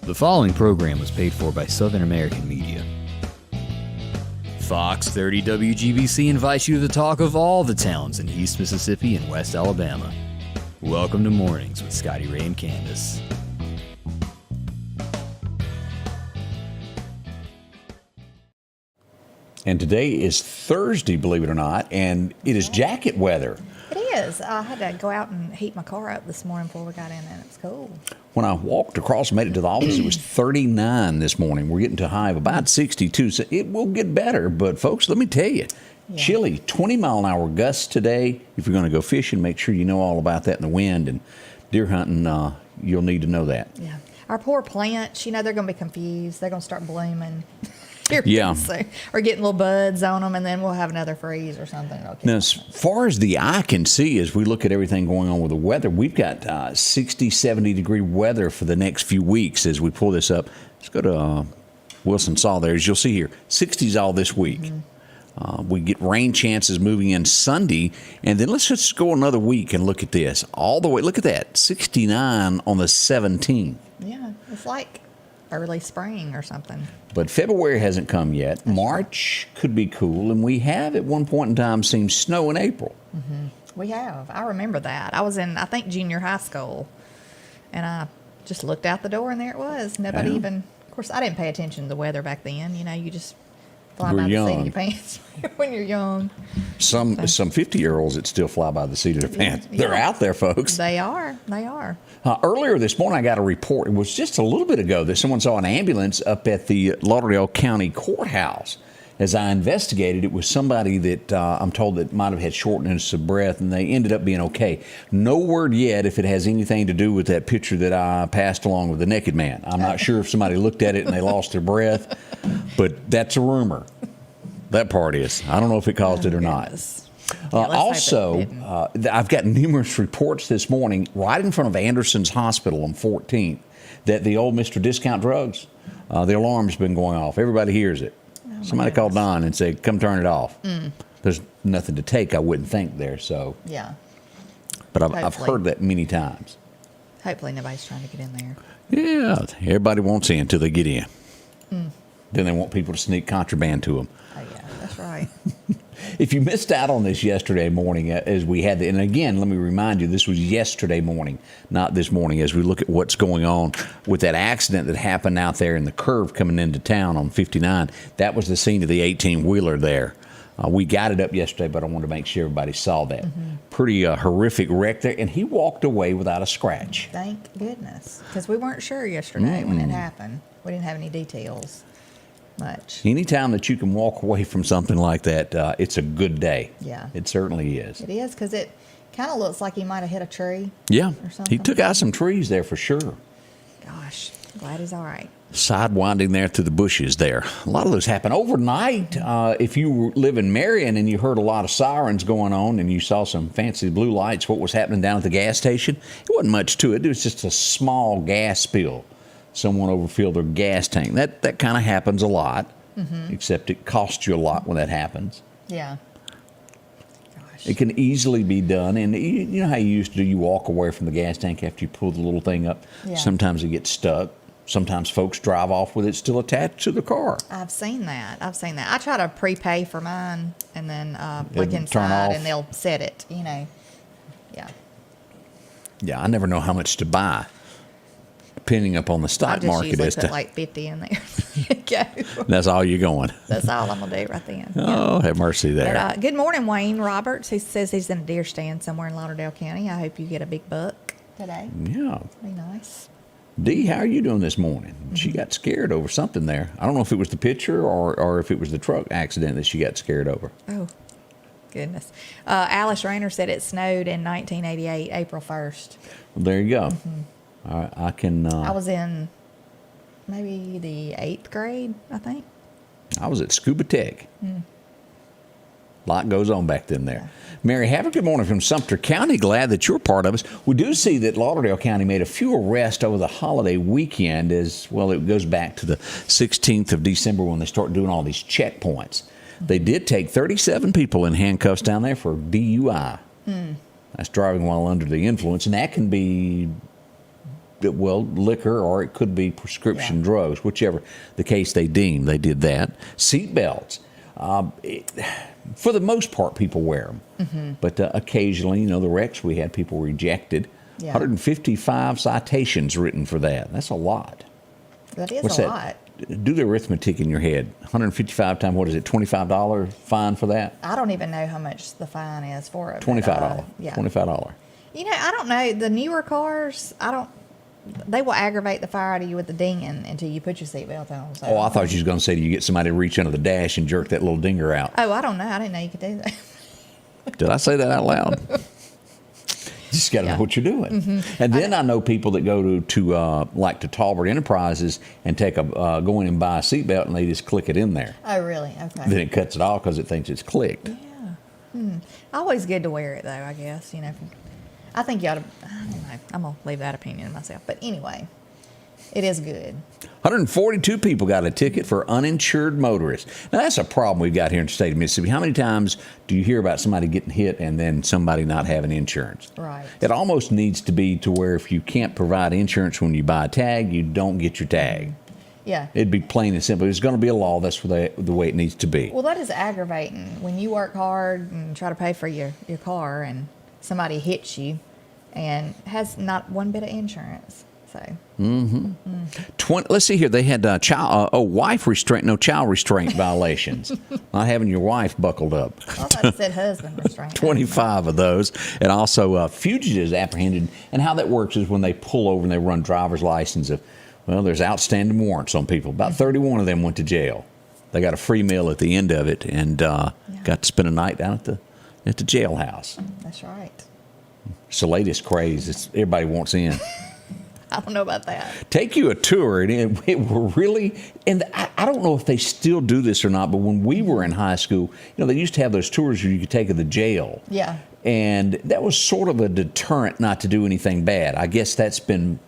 The following program was paid for by Southern American Media. Fox 30 WGBC invites you to the talk of all the towns in East Mississippi and West Alabama. Welcome to Mornings with Scott Ray and Candace. And today is Thursday, believe it or not, and it is jacket weather. It is. I had to go out and heat my car up this morning before we got in, and it's cold. When I walked across and made it to the office, it was 39 this morning. We're getting to a high of about 62, so it will get better. But, folks, let me tell you, chilly, 20-mile-an-hour gusts today. If you're going to go fishing, make sure you know all about that in the wind. And deer hunting, you'll need to know that. Yeah. Our poor plants, they're going to be confused. They're going to start blooming. Yeah. Or getting little buds on them, and then we'll have another freeze or something. Now, as far as the eye can see, as we look at everything going on with the weather, we've got 60, 70-degree weather for the next few weeks as we pull this up. Let's go to Wilson Saw there. As you'll see here, 60s all this week. Mm-hmm. We get rain chances moving in Sunday, and then let's just go another week and look at this. All the way, look at that, 69 on the 17th. Yeah, it's like early spring or something. But February hasn't come yet. That's March could be cool, and we have at one point in time seen snow in April. Mm-hmm. We have. I remember that. I was in, I think, junior high school, and I just looked out the door, and there it was. Nobody even, of course, I didn't pay attention to the weather back then. You just fly by the seat of your pants when you're young. Some 50-year-olds that still fly by the seat of their pants. Yeah. They're out there, folks. They are. They are. Earlier this morning, I got a report. It was just a little bit ago that someone saw an ambulance up at the Lauderdale County Courthouse. As I investigated, it was somebody that I'm told that might have had shortness of breath, and they ended up being okay. No word yet if it has anything to do with that picture that I passed along with the naked man. I'm not sure if somebody looked at it and they lost their breath, but that's a rumor. That part is. I don't know if it caused it or not. Also, I've got numerous reports this morning right in front of Anderson's Hospital on 14th that the old Mr. Discount Drugs, the alarm's been going off. Everybody hears it. Somebody called Don and said, come turn it off. There's nothing to take, I wouldn't think, there. So, yeah. But I've heard that many times. Hopefully nobody's trying to get in there. Yeah, everybody wants in until they get in. Then they want people to sneak contraband to them. Oh, yeah, that's right. If you missed out on this yesterday morning, as we had, and again, let me remind you, this was yesterday morning, not this morning, as we look at what's going on with that accident that happened out there in the curve coming into town on 59. That was the scene of the 18-wheeler there. We got it up yesterday, but I wanted to make sure everybody saw that. Pretty horrific wreck there, and he walked away without a scratch. Thank goodness, because we weren't sure yesterday when it happened. We didn't have any details. Much. Anytime that you can walk away from something like that, it's a good day. Yeah. It certainly is. It is, because it kind of looks like he might have hit a tree. Yeah. Or something. He took out some trees there for sure. Gosh, glad he's all right. Sidewinding there through the bushes there. A lot of those happen overnight. If you live in Marion and you heard a lot of sirens going on and you saw some fancy blue lights, what was happening down at the gas station, it wasn't much to it. It was just a small gas spill. Someone overfilled their gas tank. That kind of happens a lot, except it costs you a lot when that happens. Yeah. Gosh. It can easily be done, and you know how you used to do, you walk away from the gas tank after you pull the little thing up? Yeah. Sometimes it gets stuck. Sometimes folks drive off with it still attached to the car. I've seen that. I try to prepay for mine and then look turn inside off. and they'll set it, Yeah. Yeah, I never know how much to buy, depending upon the stock market. I just usually put like 50 in there. Go. That's all you're going. That's all I'm going to do right then. Oh, have mercy there. But, good morning, Wayne Roberts. He says he's in a deer stand somewhere in Lauderdale County. I hope you get a big buck today. Yeah. Be nice. Dee, how are you doing this morning? She got scared over something there. I don't know if it was the picture or if it was the truck accident that she got scared over. Oh, goodness. Alice Rayner said it snowed in 1988, April 1st. Well, there you go. I can... I was in maybe the 8th grade, I think. I was at Scuba Tech. A lot goes on back then there. Mary, have a good morning from Sumter County. Glad that you're part of us. We do see that Lauderdale County made a few arrests over the holiday weekend as, well, it goes back to the 16th of December when they start doing all these checkpoints. They did take 37 people in handcuffs down there for DUI. That's driving while under the influence, and that can be liquor, or it could be prescription drugs, whichever the case they deem. They did that. Seat belts. For the most part, people wear them. But occasionally, the wrecks we had, people rejected. 155 citations written for that. That's a lot. That is What's a that? lot. Do the arithmetic in your head. 155 times, what is it, $25 fine for that? I don't even know how much the fine is for it. $25. Yeah. $25. I don't know. The newer cars, they will aggravate the fire out of you with the dinging until you put your seatbelt on. So. Oh, I thought you was going to say, do you get somebody to reach under the dash and jerk that little dinger out? Oh, I don't know. I didn't know you could do that. Did I say that out loud? You just got to know what you're doing. And then I know people that go to Talbert Enterprises and go in and buy a seatbelt, and they just click it in there. Oh, really? Okay. Then it cuts it off because it thinks it's clicked. Yeah. Always good to wear it, though, I guess. I think you ought to, I don't know. I'm going to leave that opinion to myself. But anyway, it is good. 142 people got a ticket for uninsured motorists. Now, that's a problem we've got here in the state of Mississippi. How many times do you hear about somebody getting hit and then somebody not having insurance? Right. It almost needs to be to where if you can't provide insurance when you buy a tag, you don't get your tag. Yeah. It'd be plain and simple. There's going to be a law. That's the way it needs to be. Well, that is aggravating. When you work hard and try to pay for your car and somebody hits you and has not one bit of insurance. So. Let's see here. They had child restraint violations. Not having your wife buckled up. I thought it said husband restraint. 25 of those. And also fugitives apprehended. And how that works is when they pull over and they run driver's license there's outstanding warrants on people. About 31 of them went to jail. They got a free meal at the end of it and got to spend a night down at the jailhouse. That's right. It's the latest craze. Everybody wants in. I don't know about that. Take you a tour, and it were really, and I don't know if they still do this or not, but when we were in high school, they used to have those tours where you could take to the jail. Yeah. And that was sort of a deterrent not to do anything bad. I guess that's been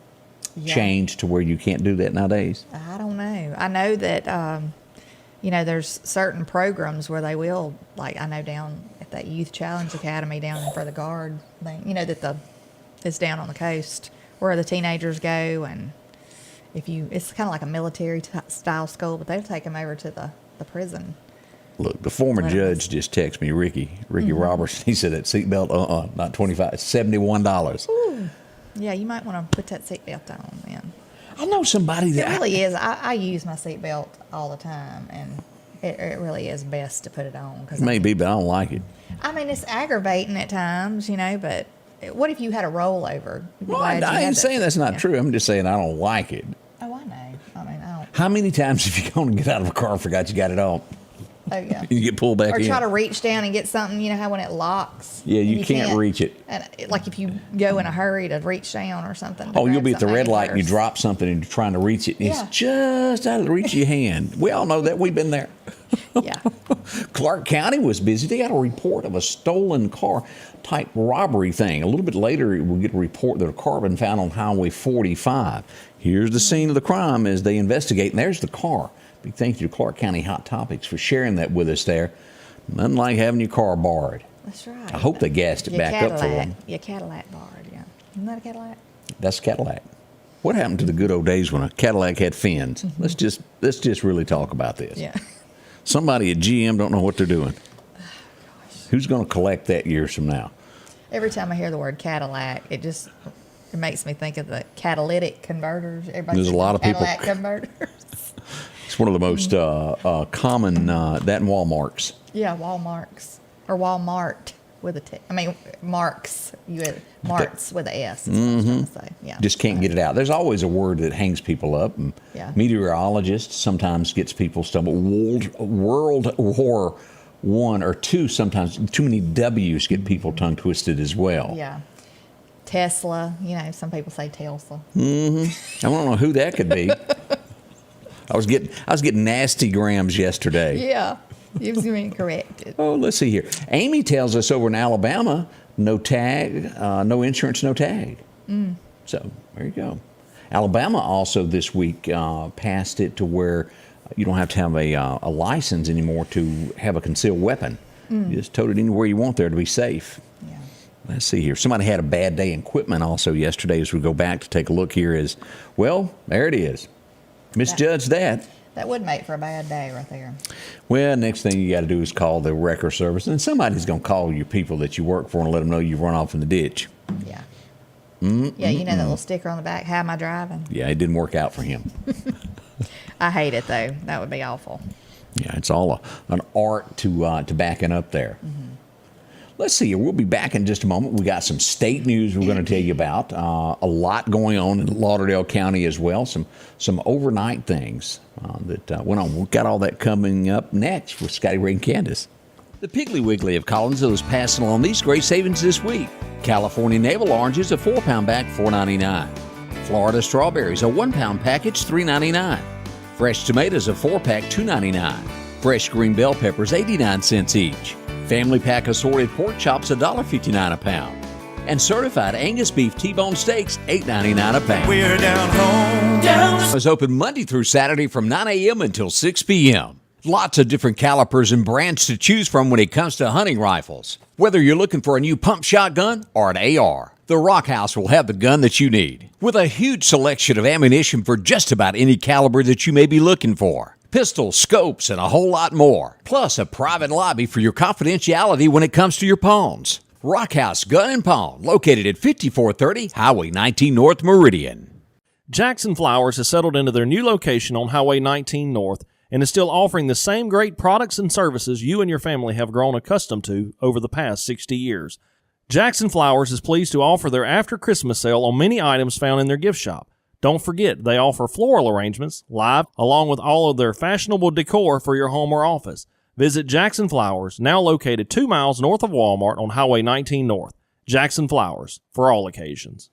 changed to where you can't do that nowadays. I don't know. I know that, there's certain programs where they will, like I know down at that Youth Challenge Academy down for the Guard thing, that it's down on the coast where the teenagers go, and it's kind of like a military style school, but they'll take them over to the prison. Look, the former judge just texted me, Ricky Robertson. He said that seatbelt, not $25, it's $71. Ooh. Yeah, you might want to put that seatbelt on then. I know somebody that it really is. I use my seatbelt all the time, and it really is best to put it on. Maybe, but I don't like it. I mean, it's aggravating at times, but what if you had a rollover? Well, I ain't saying that's not true. I'm just saying I don't like it. Oh, I know. I mean, I don't. How many times have you gone to get out of a car and forgot you got it on? Oh, yeah. You get pulled back in. Or try to reach down and get something, how when it locks. Yeah, you can't reach it. And like if you go in a hurry to reach down or something. Oh, you'll be at the red light and you drop something and you're trying to reach it. And it's just out of the reach of your hand. We all know that. We've been there. Yeah. Clark County was busy. They got a report of a stolen car type robbery thing. A little bit later, we'll get a report that a car had been found on Highway 45. Here's the scene of the crime as they investigate, and there's the car. Big thank you to Clark County Hot Topics for sharing that with us there. Nothing like having your car borrowed. That's right. I hope they gassed it back up for them. Your Cadillac borrowed, yeah. Isn't that a Cadillac? That's a Cadillac. What happened to the good old days when a Cadillac had fins? Let's just really talk about this. Yeah. Somebody at GM don't know what they're doing. Oh, gosh. Who's going to collect that years from now? Every time I hear the word Cadillac, it makes me think of the catalytic converters. There's a lot of people. Cadillac converters. It's one of the most common, that and Walmarts. Yeah, Walmarts. Or Walmart with a T. I mean, Marks. Marts with a S. Is what I was trying to say. Yeah. Just can't get it out. There's always a word that hangs people up. And meteorologist sometimes gets people stumbled. World War I or II, sometimes too many W's get people tongue twisted as well. Yeah. Tesla. Some people say Telsa. I don't know who that could be. I was getting nasty grams yesterday. Yeah, you've been corrected. Oh, let's see here. Amy tells us over in Alabama, no tag, no insurance, no tag. So there you go. Alabama also this week passed it to where you don't have to have a license anymore to have a concealed weapon. You just tote it anywhere you want there to be safe. Yeah. Let's see here. Somebody had a bad day in Quitman also yesterday as we go back to take a look here is, well, there it is. Misjudged that. That would make for a bad day right there. Well, next thing you got to do is call the wrecker service, and somebody's going to call your people that you work for and let them know you've run off in the ditch. Yeah. Yeah, you know that little sticker on the back, how am I driving? Yeah, it didn't work out for him. I hate it, though. That would be awful. Yeah, it's all an art to backing up there. Let's see here. We'll be back in just a moment. We got some state news we're going to tell you about. A lot going on in Lauderdale County as well. Some overnight things that went on. We've got all that coming up next with Scotty Ray and Candace. The Piggly Wiggly of Collinsville is passing along these great savings this week. California navel oranges, a 4-pound bag, $4.99. Florida strawberries, a 1-pound package, $3.99. Fresh tomatoes, a 4-pack, $2.99. Fresh green bell peppers, 89 cents each. Family pack assorted pork chops, $1.59 a pound. And certified Angus beef T-bone steaks, $8.99 a pound. We're down home. It's open Monday through Saturday from 9 a.m. until 6 p.m. Lots of different calipers and brands to choose from when it comes to hunting rifles. Whether you're looking for a new pump shotgun or an AR, the Rock House will have the gun that you need. With a huge selection of ammunition for just about any caliber that you may be looking for. Pistols, scopes, and a whole lot more. Plus a private lobby for your confidentiality when it comes to your pawns. Rock House Gun and Pawn, located at 5430 Highway 19 North Meridian. Jackson Flowers has settled into their new location on Highway 19 North and is still offering the same great products and services you and your family have grown accustomed to over the past 60 years. Jackson Flowers is pleased to offer their after Christmas sale on many items found in their gift shop. Don't forget, they offer floral arrangements, live, along with all of their fashionable decor for your home or office. Visit Jackson Flowers, now located 2 miles north of Walmart on Highway 19 North. Jackson Flowers, for all occasions.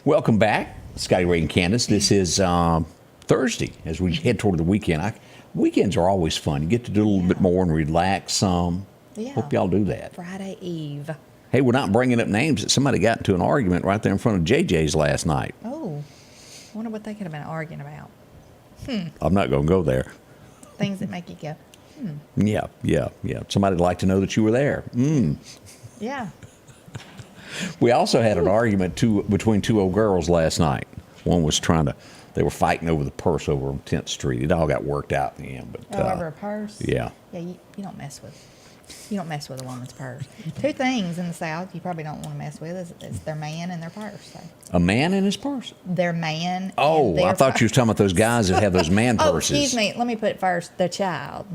Welcome back, Scotty Ray and Candace. This is Thursday as we head toward the weekend. Weekends are always fun. You get to do a little bit more and relax some. Yeah. Hope y'all do that. Friday Eve. Hey, we're not bringing up names that somebody got into an argument right there in front of JJ's last night. Oh, I wonder what they could have been arguing about. I'm not going to go there. Things that make you go, Yeah. Somebody'd like to know that you were there. Yeah. We also had an argument between two old girls last night. One was they were fighting over the purse over on 10th Street. It all got worked out in the end. But, Over a purse? Yeah. Yeah, you don't mess with a woman's purse. Two things in the South you probably don't want to mess with is their man and their purse. So. A man and his purse? Their man. Oh, and their I thought you were talking about those guys that have those man Oh, purses. excuse me. Let me put it first. The child.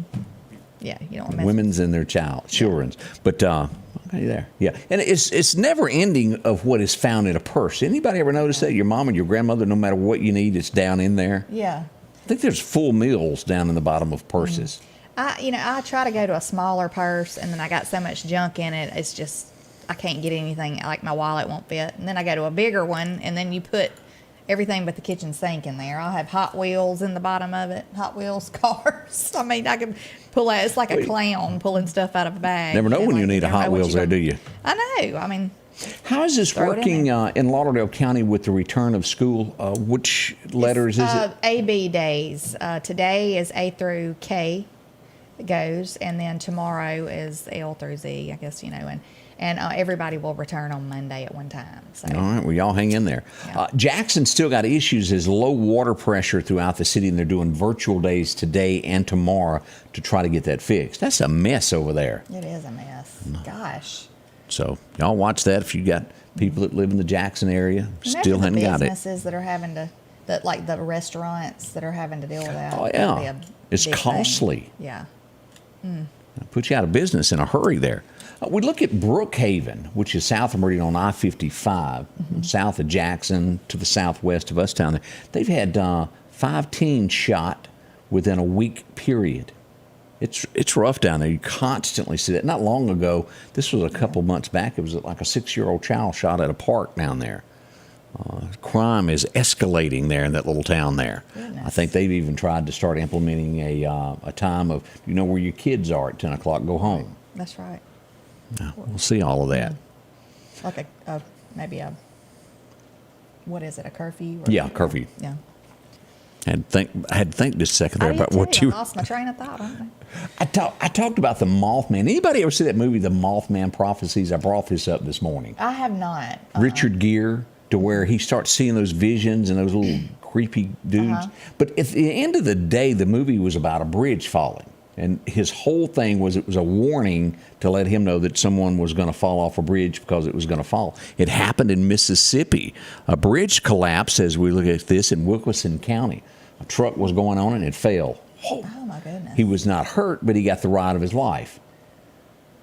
Yeah, you don't want to mess Women's and their children's. But okay, there. Yeah. And it's never ending of what is found in a purse. Anybody ever notice that? Your mom and your grandmother, no matter what you need, it's down in there. Yeah. I think there's full meals down in the bottom of purses. I try to go to a smaller purse, and then I got so much junk in it. It's just I can't get anything. Like my wallet won't fit. And then I go to a bigger one, and then you put everything but the kitchen sink in there. I'll have Hot Wheels in the bottom of it. Hot Wheels cars. I mean, I can pull out. It's like a clown pulling stuff out of a bag. Never know when you need a never know Hot what Wheels there, do you? I know. I mean, how is this throw it in working in Lauderdale County with the return of school? Which letters is it? AB days. Today is A through K goes, and then tomorrow is L through Z, I guess, and everybody will return on Monday at one time. So. All right, well, y'all hang in there. Yeah. Jackson still got issues as low water pressure throughout the city, and they're doing virtual days today and tomorrow to try to get that fixed. That's a mess over there. It is a mess. Gosh. So y'all watch that if you got people that live in the Jackson area, still haven't got it. Businesses that are having to, like the restaurants that are having to deal with that. Oh, yeah. That'd be a It's big costly. thing. Yeah. Put you out of business in a hurry there. We look at Brookhaven, which is south of Meridian on I-55, south of Jackson to the southwest of us down there. They've had 5 teens shot within a week period. It's rough down there. You constantly see that. Not long ago, this was a couple months back, it was like a 6-year-old child shot at a park down there. Crime is escalating there in that little town there. Goodness. I think they've even tried to start implementing a time of, where your kids are at 10 o'clock, go home. That's right. We'll see all of that. Like maybe a, what is it, a curfew? Or, Yeah, curfew. Yeah. I had to think just a second there I about did what too. you. I lost my train of thought on that. I talked about the Mothman. Anybody ever see that movie, The Mothman Prophecies? I brought this up this morning. I have not. Richard Gere, to where he starts seeing those visions and those little creepy dudes. But at the end of the day, the movie was about a bridge falling. And his whole thing was it was a warning to let him know that someone was going to fall off a bridge because it was going to fall. It happened in Mississippi. A bridge collapsed as we look at this in Wilkinson County. A truck was going on and it fell. Oh, my goodness. He was not hurt, but he got the ride of his life.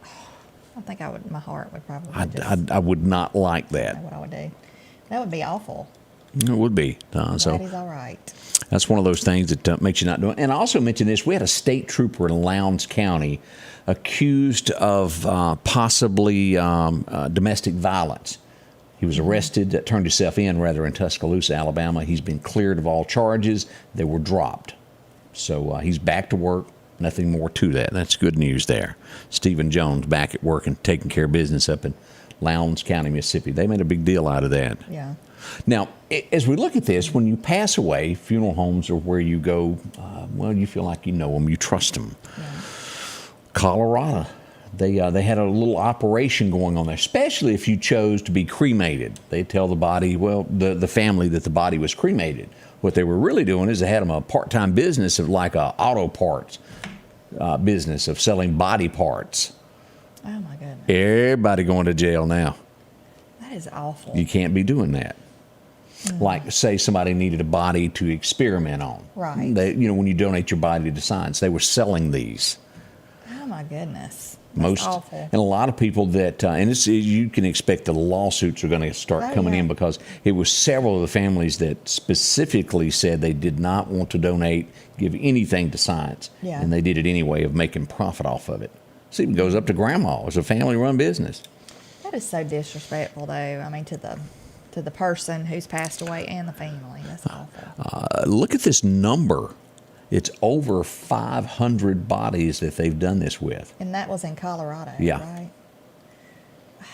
I think my heart would probably I would not like know that. what I would do. That would be awful. It would be. So That is all right. that's one of those things that makes you not do it. And I also mentioned this. We had a state trooper in Lowndes County accused of possibly domestic violence. He was arrested, turned himself in, in Tuscaloosa, Alabama. He's been cleared of all charges. They were dropped. So he's back to work. Nothing more to that. That's good news there. Stephen Jones back at work and taking care of business up in Lowndes County, Mississippi. They made a big deal out of that. Yeah. Now, as we look at this, when you pass away, funeral homes are where you go, you feel like you know them, you trust them. Yeah. Colorado, they had a little operation going on there, especially if you chose to be cremated. They tell the body, the family that the body was cremated. What they were really doing is they had them a part-time business of like a auto parts business of selling body parts. Oh, my goodness. Everybody going to jail now. That is awful. You can't be doing that. Like, say somebody needed a body to experiment on. Right. When you donate your body to science, they were selling these. Oh, my goodness. That's awful. And a lot of people that, you can expect the lawsuits are going to start coming in because it was several of the families that specifically said they did not want to donate, give anything to science. Yeah. And they did it anyway of making profit off of it. It even goes up to grandma. It's a family-run business. That is so disrespectful, though. I mean, to the person who's passed away and the family. That's awful. Look at this number. It's over 500 bodies that they've done this with. And that was in Colorado, Yeah. right? Oh,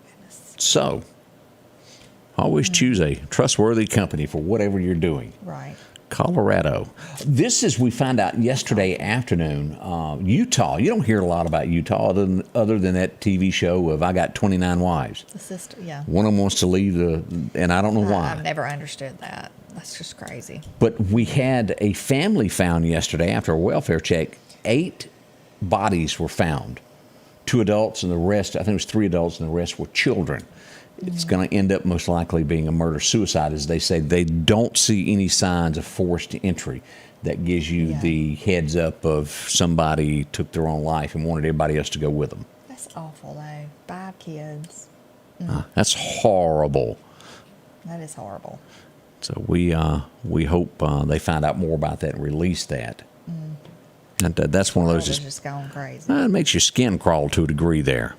goodness. So, always choose a trustworthy company for whatever you're doing. Right. Colorado. This is, we found out yesterday afternoon, Utah. You don't hear a lot about Utah other than that TV show of I Got 29 Wives. The sister, yeah. One of them wants to leave, and I don't know why. I've never understood that. That's just crazy. But we had a family found yesterday after a welfare check. 8 bodies were found. 2 adults and the rest, I think it was 3 adults and the rest were children. It's going to end up most likely being a murder-suicide, as they say. They don't see any signs of forced entry. That gives you the heads up of somebody took their own life and wanted everybody else to go with them. That's awful, though. 5 kids. That's horrible. That is horrible. So we hope they find out more about that and release that. And that's one of those World is just going crazy. It makes your skin crawl to a degree there.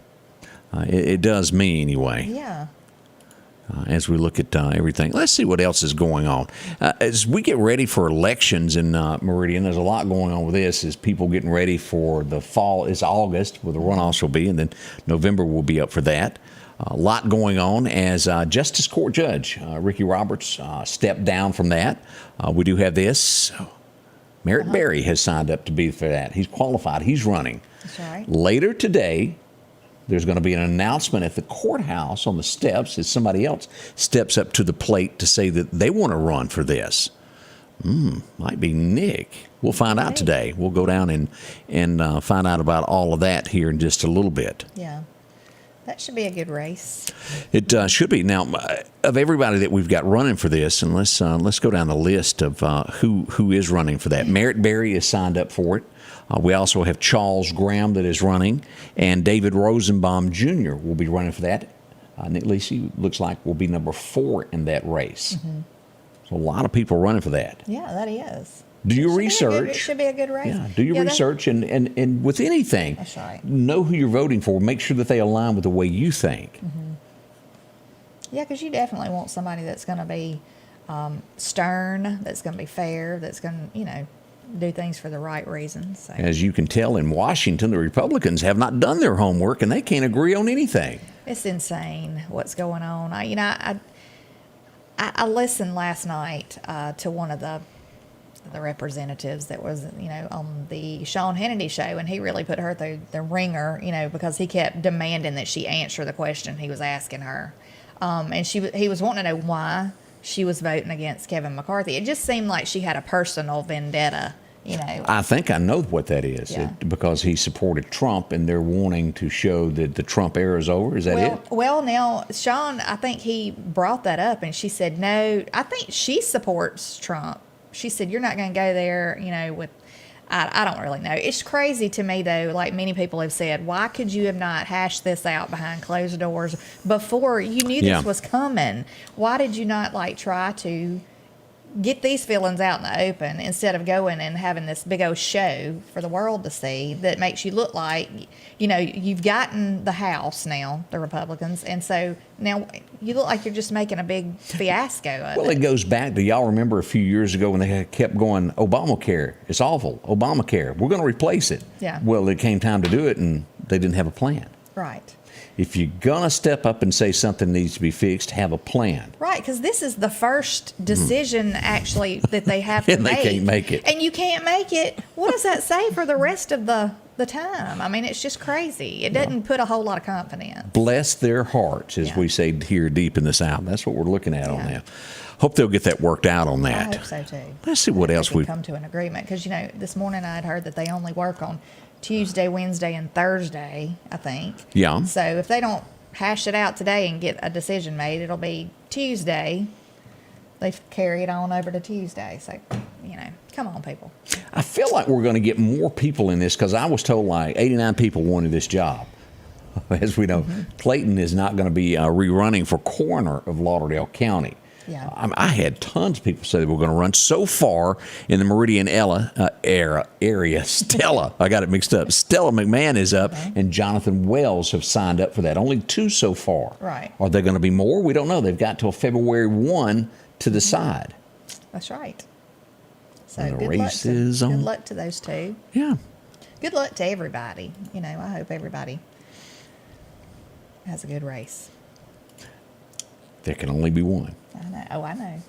It does me anyway. Yeah. As we look at everything, let's see what else is going on. As we get ready for elections in Meridian, there's a lot going on with this. As people getting ready for the fall, it's August where the runoffs will be, and then November will be up for that. A lot going on as Justice Court Judge Ricky Roberts stepped down from that. We do have this. Merritt Berry has signed up to be for that. He's qualified. He's running. That's right. Later today, there's going to be an announcement at the courthouse on the steps as somebody else steps up to the plate to say that they want to run for this. Might be Nick. We'll find out today. We'll go down and find out about all of that here in just a little bit. Yeah. That should be a good race. It should be. Now, of everybody that we've got running for this, and let's go down the list of who is running for that. Merritt Berry is signed up for it. We also have Charles Graham that is running, and David Rosenbaum Jr. will be running for that. Nick Lisi looks like will be number 4 in that race. So a lot of people running for that. Yeah, that is. Do your research. It should be a good race. Yeah, do your research and with anything, That's right. know who you're voting for. Make sure that they align with the way you think. Yeah, because you definitely want somebody that's going to be stern, that's going to be fair, that's going to, do things for the right reasons. So. As you can tell in Washington, the Republicans have not done their homework and they can't agree on anything. It's insane what's going on. I listened last night to one of the the representatives that was, on the Sean Hannity show, and he really put her through the ringer, because he kept demanding that she answer the question he was asking her. And he was wanting to know why she was voting against Kevin McCarthy. It just seemed like she had a personal vendetta, I think I know what that is. Yeah. Because he supported Trump, and they're wanting to show that the Trump era is over. Is that it? Well, now, Sean, I think he brought that up, and she said, no, I think she supports Trump. She said, you're not going to go there, with, I don't really know. It's crazy to me, though, like many people have said, why could you have not hashed this out behind closed doors before you knew this was coming? Why did you not, try to get these feelings out in the open instead of going and having this big old show for the world to see that makes you look like, you've gotten the House now, the Republicans, and so now you look like you're just making a big fiasco of it. Well, it goes back to, y'all remember a few years ago when they kept going, Obamacare, it's awful, Obamacare, we're going to replace it. Yeah. Well, it came time to do it, and they didn't have a plan. Right. If you're going to step up and say something needs to be fixed, have a plan. Right, because this is the first decision, actually, that they have to And they make. can't make it. And you can't make it. What does that say for the rest of the time? I mean, it's just crazy. It doesn't put a whole lot of confidence. Bless their hearts, as we say here deep in the South. That's what we're looking at on that. Hope they'll get that worked out on that. I hope so, too. Let's see what else we we've... come to an agreement. Because, this morning I had heard that they only work on Tuesday, Wednesday, and Thursday, I think. Yeah. So if they don't hash it out today and get a decision made, it'll be Tuesday. They carry it on over to Tuesday. So, come on, people. I feel like we're going to get more people in this, because I was told 89 people wanted this job. As we know, Clayton is not going to be rerunning for coroner of Lauderdale County. Yeah. I had tons of people say they were going to run so far in the Meridian area. Stella, I got it mixed up. Stella McMahon is up, and Jonathan Wells have signed up for that. Only 2 so far. Right. Are there going to be more? We don't know. They've got till February 1 to decide. That's right. So And the good race is on. Good luck to those 2. Yeah. Good luck to everybody. I hope everybody has a good race. There can only be one. I know. Oh, I know.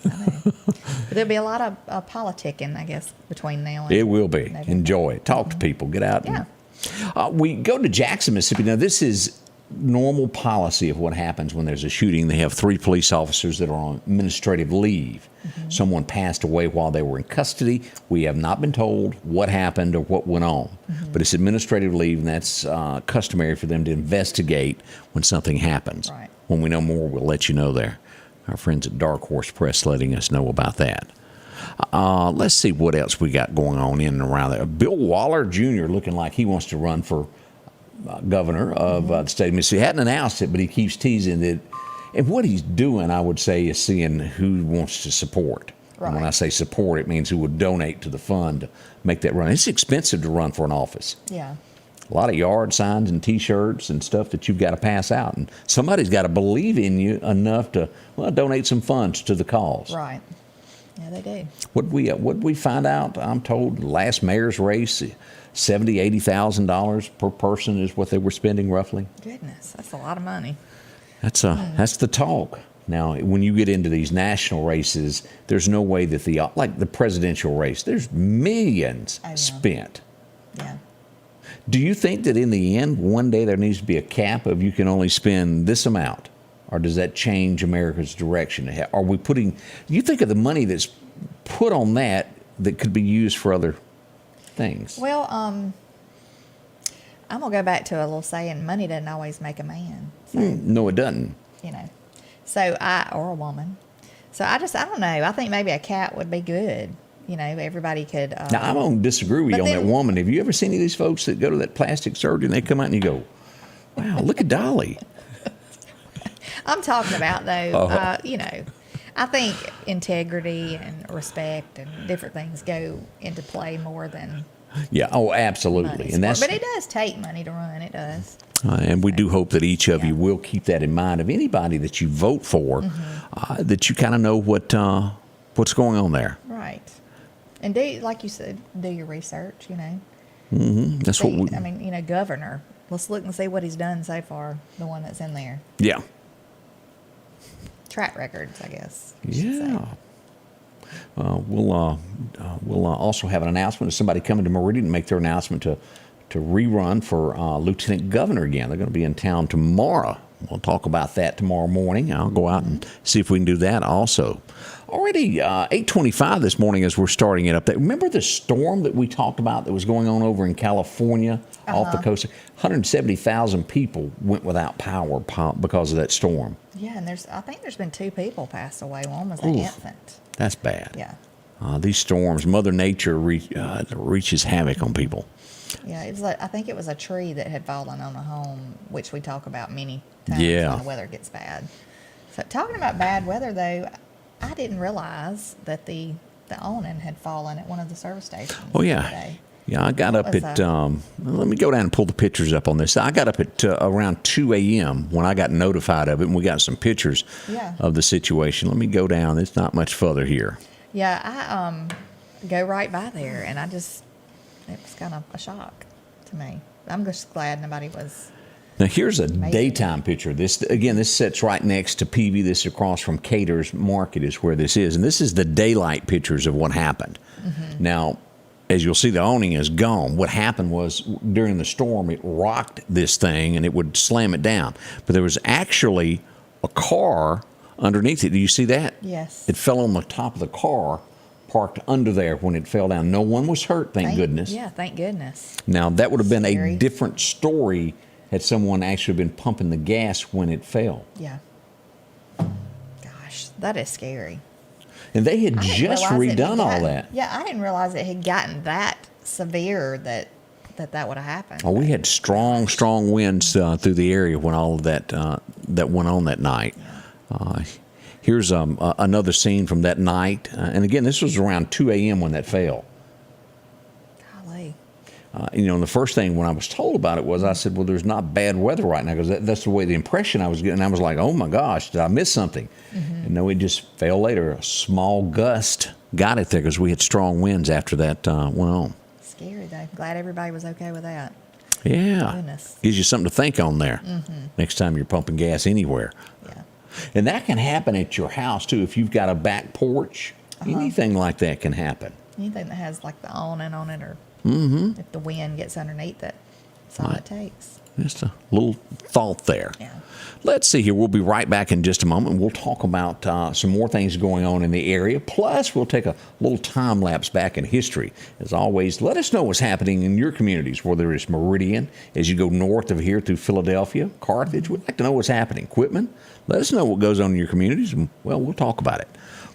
But there'll be a lot of politicking, I guess, between now and It will be. November. Enjoy it. Talk to people. Get out. Yeah. We go to Jackson, Mississippi. Now, this is normal policy of what happens when there's a shooting. They have 3 police officers that are on administrative leave. Someone passed away while they were in custody. We have not been told what happened or what went on. But it's administrative leave, and that's customary for them to investigate when something happens. Right. When we know more, we'll let you know there. Our friends at Dark Horse Press letting us know about that. Let's see what else we got going on in and around there. Bill Waller Jr. looking like he wants to run for governor of the state of Mississippi. He hadn't announced it, but he keeps teasing it. And what he's doing, I would say, is seeing who wants to support. Right. And when I say support, it means who would donate to the fund to make that run. It's expensive to run for an office. Yeah. A lot of yard signs and T-shirts and stuff that you've got to pass out. And somebody's got to believe in you enough to, donate some funds to the cause. Right. Yeah, they do. What we find out, I'm told, last mayor's race, $70,000, $80,000 per person is what they were spending roughly. Goodness, that's a lot of money. That's the talk. Now, when you get into these national races, there's no way that like the presidential race, there's millions spent. Yeah. Do you think that in the end, one day there needs to be a cap of you can only spend this amount? Or does that change America's direction? Are we putting, you think of the money that's put on that could be used for other things? Well, I'm going to go back to a little saying, money doesn't always make a man. So, No, it doesn't. So or a woman. So I don't know. I think maybe a cap would be good. Everybody could. Now, I'm going to disagree with you on that woman. Have you ever seen any of these folks that go to that plastic surgery and they come out and you go, wow, look at Dolly? I'm talking about, though, I think integrity and respect and different things go into play more than Yeah, absolutely. money. But it does take money to run. It does. And we do hope that each of you will keep that in mind of anybody that you vote for, that you kind of know what's going on there. Right. And do, like you said, do your research, That's what we... governor. Let's look and see what he's done so far, the one that's in there. Yeah. Track records, I guess. you should Yeah. say. we'll also have an announcement of somebody coming to Meridian to make their announcement to rerun for Lieutenant Governor again. They're going to be in town tomorrow. We'll talk about that tomorrow morning. I'll go out and see if we can do that also. Already 8:25 this morning as we're starting it up. Remember the storm that we talked about that was going on over in California off the coast? 170,000 people went without power because of that storm. Yeah, and I think there's been 2 people passed away. One was an infant. That's bad. Yeah. These storms, Mother Nature wreaches havoc on people. Yeah, it was I think it was a tree that had fallen on a home, which we talk about many times Yeah. when the weather gets bad. So talking about bad weather, though, I didn't realize that the awning had fallen at one of the service stations. Oh, yeah. Today. Yeah, I got up at, let me go down and pull the pictures up on this. I got up at around 2 a.m. when I got notified of it, and we got some pictures of the situation. Let me go down. It's not much further here. Yeah, I go right by there, and it was kind of a shock to me. I'm just glad nobody was. Now, here's a daytime picture. This sits right next to PV. This across from Cater's Market is where this is. And this is the daylight pictures of what happened. Mm-hmm. Now, as you'll see, the awning is gone. What happened was during the storm, it rocked this thing and it would slam it down. But there was actually a car underneath it. Do you see that? Yes. It fell on the top of the car, parked under there when it fell down. No one was hurt, thank goodness. Yeah, thank goodness. Now, that would have been Scary. a different story had someone actually been pumping the gas when it fell. Yeah. Gosh, that is scary. And they had just redone all that. Yeah, I didn't realize it had gotten that severe that would have happened. Oh, we had strong winds through the area when all of that went on that night. Here's another scene from that night. And again, this was around 2 a.m. when that fell. Golly. And the first thing when I was told about it was, I said, well, there's not bad weather right now, because that's the way the impression I was getting. I was like, oh my gosh, did I miss something? Mm-hmm. And no, it just fell later. A small gust got it there because we had strong winds after that went on. Scary, though. Glad everybody was okay with that. Yeah. Goodness. Gives you something to think on there next time you're pumping gas anywhere. Yeah. And that can happen at your house, too. If you've got a back porch, anything like that can happen. Anything that has like the awning on it, or if the wind gets underneath it, that's all it takes. Just a little thought there. Yeah. Let's see here. We'll be right back in just a moment. We'll talk about some more things going on in the area. Plus, we'll take a little time lapse back in history. As always, let us know what's happening in your communities, whether it's Meridian, as you go north of here through Philadelphia, Carthage. We'd like to know what's happening. Quitman, let us know what goes on in your communities, and, well, we'll talk about it.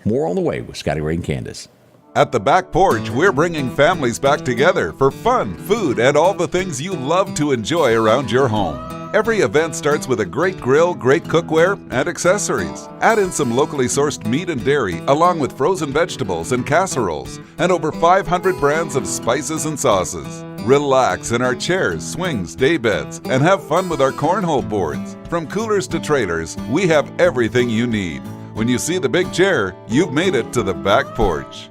More on the way with Scotty Ray and Candace. At the Back Porch, we're bringing families back together for fun, food, and all the things you love to enjoy around your home. Every event starts with a great grill, great cookware, and accessories. Add in some locally sourced meat and dairy, along with frozen vegetables and casseroles, and over 500 brands of spices and sauces. Relax in our chairs, swings, daybeds, and have fun with our cornhole boards. From coolers to trailers, we have everything you need. When you see the big chair, you've made it to the Back Porch.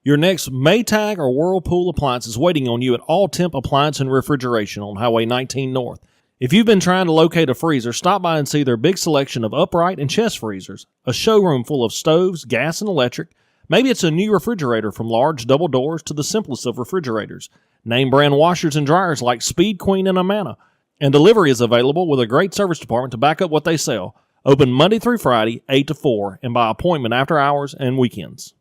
Your next Maytag or Whirlpool appliance is waiting on you at All Temp Appliance and Refrigeration on Highway 19 North. If you've been trying to locate a freezer, stop by and see their big selection of upright and chest freezers, a showroom full of stoves, gas and electric. Maybe it's a new refrigerator, from large double doors to the simplest of refrigerators. Name brand washers and dryers like Speed Queen and Amana. And delivery is available with a great service department to back up what they sell. Open Monday through Friday, 8 to 4, and by appointment after hours and weekends.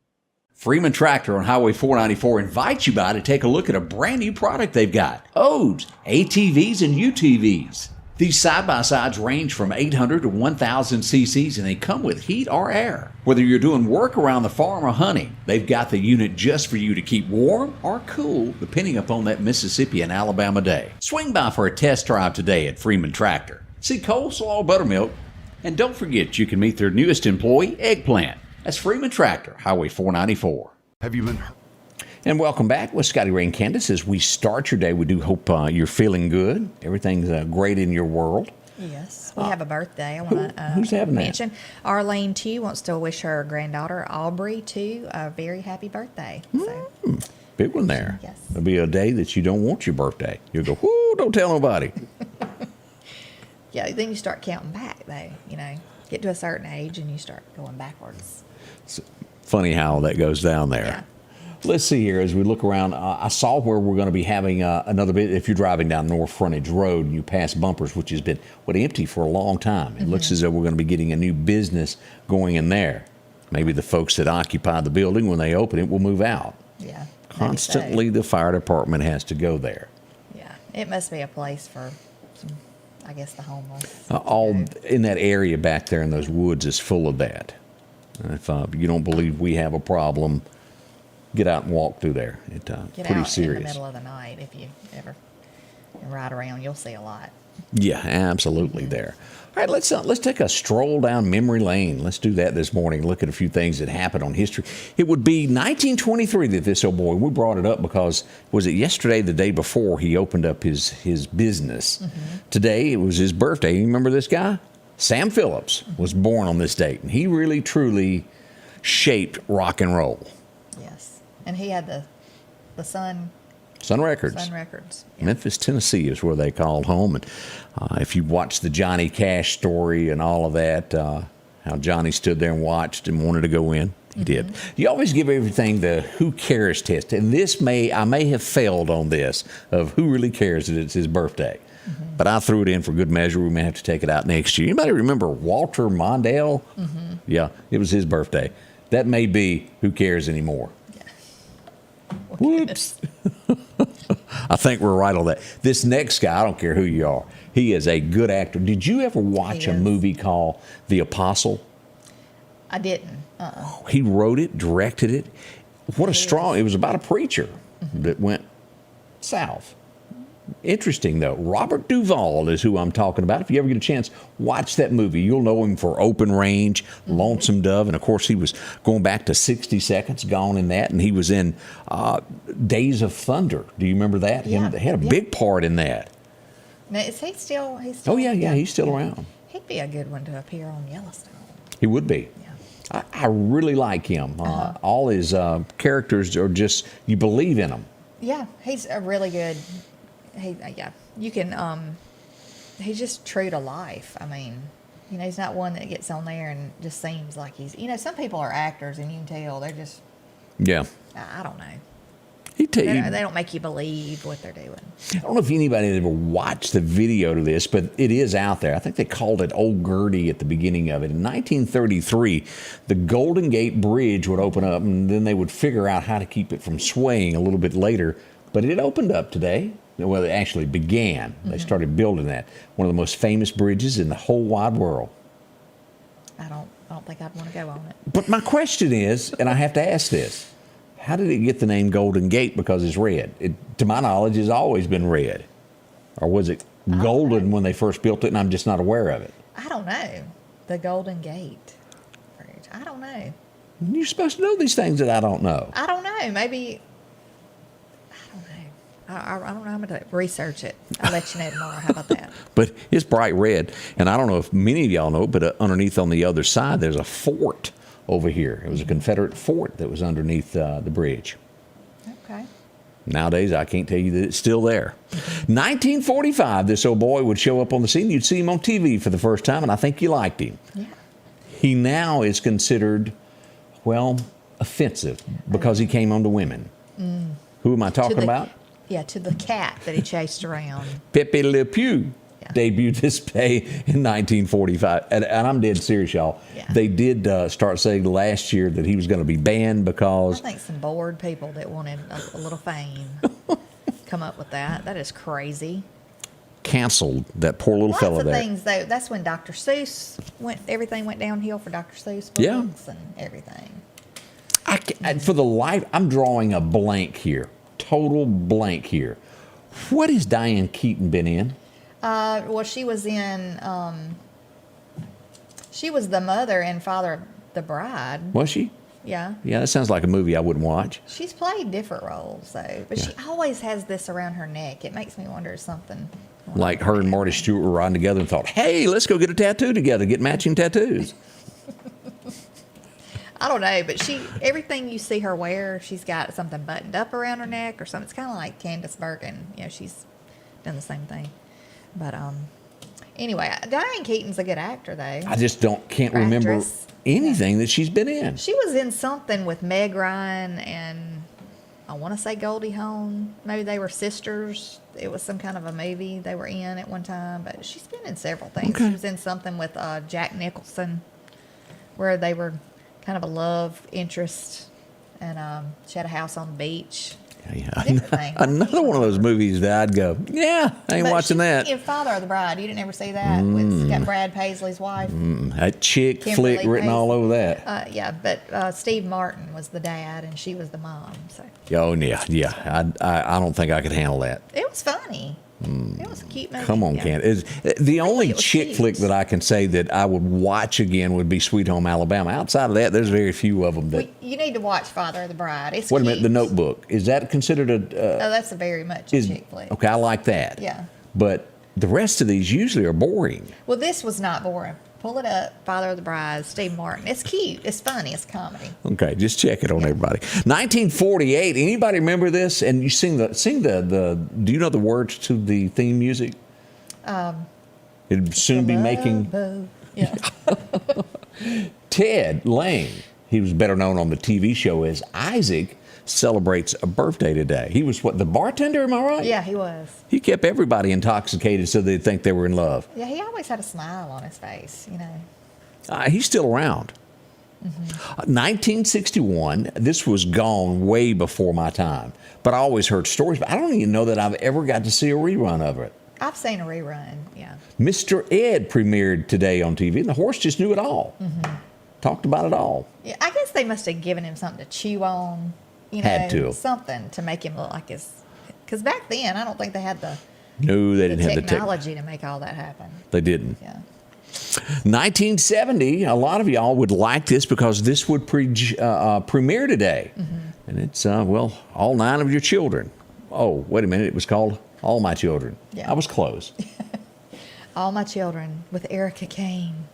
Freeman Tractor on Highway 494 invites you by to take a look at a brand new product they've got. Odes, ATVs, and UTVs. These side-by-sides range from 800 to 1,000 cc's, and they come with heat or air. Whether you're doing work around the farm or hunting, they've got the unit just for you to keep warm or cool, depending upon that Mississippi and Alabama day. Swing by for a test drive today at Freeman Tractor. See coleslaw, buttermilk, and don't forget you can meet their newest employee, Eggplant. That's Freeman Tractor, Highway 494. Have you been... And welcome back with Scotty Ray and Candace. As we start your day, we do hope you're feeling good. Everything's great in your world. Yes. We have a birthday. I want to who's having that? mention. Arlene, too, wants to wish her granddaughter, Aubrey, too, a very happy birthday. So. Big one there. Yes. There'll be a day that you don't want your birthday. You'll go, whoo, don't tell nobody. Yeah, then you start counting back, though, Get to a certain age and you start going backwards. Funny how that goes down there. Yeah. Let's see here as we look around. I saw where we're going to be having another bit. If you're driving down North Frontage Road and you pass Bumpers, which has been empty for a long time, it looks as though we're going to be getting a new business going in there. Maybe the folks that occupy the building, when they open it, will move out. Yeah. maybe Constantly, so. the fire department has to go there. Yeah. It must be a place for some, I guess, the homeless. All in that area back there in those woods is full of that. And if you don't believe we have a problem, get out and walk through there. It's Get pretty out serious. in the middle of the night if you ever ride around. You'll see a lot. Yeah, absolutely there. All right, let's take a stroll down memory lane. Let's do that this morning. Look at a few things that happened on history. It would be 1923 that this old boy, we brought it up because, was it yesterday, the day before, he opened up his business. Today, it was his birthday. You remember this guy? Sam Phillips was born on this date, and he really, truly shaped rock and roll. Yes. And he had the Sun Records. Yeah. Memphis, Tennessee is where they called home. And if you watch the Johnny Cash story and all of that, how Johnny stood there and watched and wanted to go in, he did. You always give everything the who cares test. And I may have failed on this of who really cares that it's his birthday. But I threw it in for good measure. We may have to take it out next year. Anybody remember Walter Mondale? Yeah, it was his birthday. That may be who cares anymore. Whoops. I think we're right on that. This next guy, I don't care who you are, he is a good actor. Did you ever watch a movie called The Apostle? I didn't. He wrote it, directed it. What a strong, it was about a preacher that went south. Interesting, though. Robert Duvall is who I'm talking about. If you ever get a chance, watch that movie. You'll know him for Open Range, Lonesome Dove, and, of course, he was going back to 60 Seconds, gone in that, and he was in Days of Thunder. Do you remember that? Yeah. He had a big part in that. Now, is he still? Oh, yeah, he's still around. He'd be a good one to appear on Yellowstone. He would be. Yeah. I really like him. All his characters are just, you believe in them. Yeah, he's a really good. You can. He's just true to life. I mean, he's not one that gets on there and just seems like he's. Some people are actors and you can tell they're just. Yeah. I don't know. They They don't make you believe what they're doing. I don't know if anybody had ever watched the video to this, but it is out there. I think they called it Old Gertie at the beginning of it. In 1933, the Golden Gate Bridge would open up, and then they would figure out how to keep it from swaying a little bit later. But it opened up today. Well, it actually began. They started building that. One of the most famous bridges in the whole wide world. I don't think I'd want to go on it. But my question is, and I have to ask this, how did it get the name Golden Gate? Because it's red. It, to my knowledge, has always been red. Or was it golden when they first built it and I'm just not aware of it? I don't know. The Golden Gate Bridge. I don't know. You're supposed to know these things that I don't know. I don't know. Maybe. I don't know. I don't know. I'm going to research it. I'll let you know tomorrow. How about that? But it's bright red. And I don't know if many of y'all know, but underneath on the other side, there's a fort over here. It was a Confederate fort that was underneath the bridge. Okay. Nowadays, I can't tell you that it's still there. 1945, this old boy would show up on the scene. You'd see him on TV for the first time, and I think you liked him. Yeah. He now is considered, well, offensive because he came on to women. Who am I talking about? Yeah, to the cat that he chased around. Pepe Le Pew debuted this day in 1945. And I'm dead serious, y'all. Yeah. They did start saying last year that he was going to be banned because... I think some bored people that wanted a little fame come up with that. That is crazy. Canceled that poor little fellow there. Lots of things, though. That's when Dr. Seuss everything went downhill for Dr. Seuss books and everything. For the life, I'm drawing a blank here. Total blank here. What has Diane Keaton been in? Well, she was in. She was the mother and father of the bride. Was she? Yeah. Yeah, that sounds like a movie I wouldn't watch. She's played different roles, though. But she always has this around her neck. It makes me wonder if something. Like her and Marty Stewart were riding together and thought, hey, let's go get a tattoo together, get matching tattoos. I don't know, but everything you see her wear, she's got something buttoned up around her neck or something. It's kind of like Candace Bergen. She's done the same thing. But Anyway, Diane Keaton's a good actor, though. I just can't remember Actress. anything that she's been in. She was in something with Meg Ryan and I want to say Goldie Hawn. Maybe they were sisters. It was some kind of a movie they were in at one time, but she's been in several things. Okay. She was in something with Jack Nicholson where they were kind of a love interest, and she had a house on the beach. Yeah. Different thing. Another one of those movies that I'd go, yeah, I ain't But watching that. In Father of the Bride, you didn't ever see that? It's got Brad Paisley's wife. That chick Kimberly flick written all Paisley. over that. Yeah, but Steve Martin was the dad, and she was the mom. So Oh, yeah. I don't think I could handle that. it was funny. It was a cute movie. Come on, yeah. Candace. The only it was chick cute. flick that I can say that I would watch again would be Sweet Home Alabama. Outside of that, there's very few of them that. Well, you need to watch Father of the Bride. It's Wait a minute, The cute. Notebook. Is that considered a. Oh, that's a very much a chick flick. Okay, I like that. Yeah. But the rest of these usually are boring. Well, this was not boring. Pull it up. Father of the Bride, Steve Martin. It's cute. It's funny. It's comedy. Okay, just check it on everybody. 1948. Anybody remember this? And you sing the. Do you know the words to the theme music? It'd soon be making. Yeah. Ted Lane, he was better known on the TV show as Isaac, celebrates a birthday today. He was what, the bartender, am I right? Yeah, he was. He kept everybody intoxicated so they'd think they were in love. Yeah, he always had a smile on his face, you know. He's still around. 1961, this was gone way before my time, but I always heard stories, but I don't even know that I've ever got to see a rerun of it. I've seen a rerun, yeah. Mr. Ed premiered today on TV, and the horse just knew it all. Talked about it all. Yeah, I guess they must have given him something to chew on, you know, Had to. something to make him look like his. Because back then, I don't think they had the No, they didn't have the technology to make all that happen. They didn't. Yeah. 1970, a lot of y'all would like this because this would premiere today. And it's, well, all 9 of your children. Oh, wait a minute. It was called All My Children. Yeah. I was close. All My Children with Erica Kane.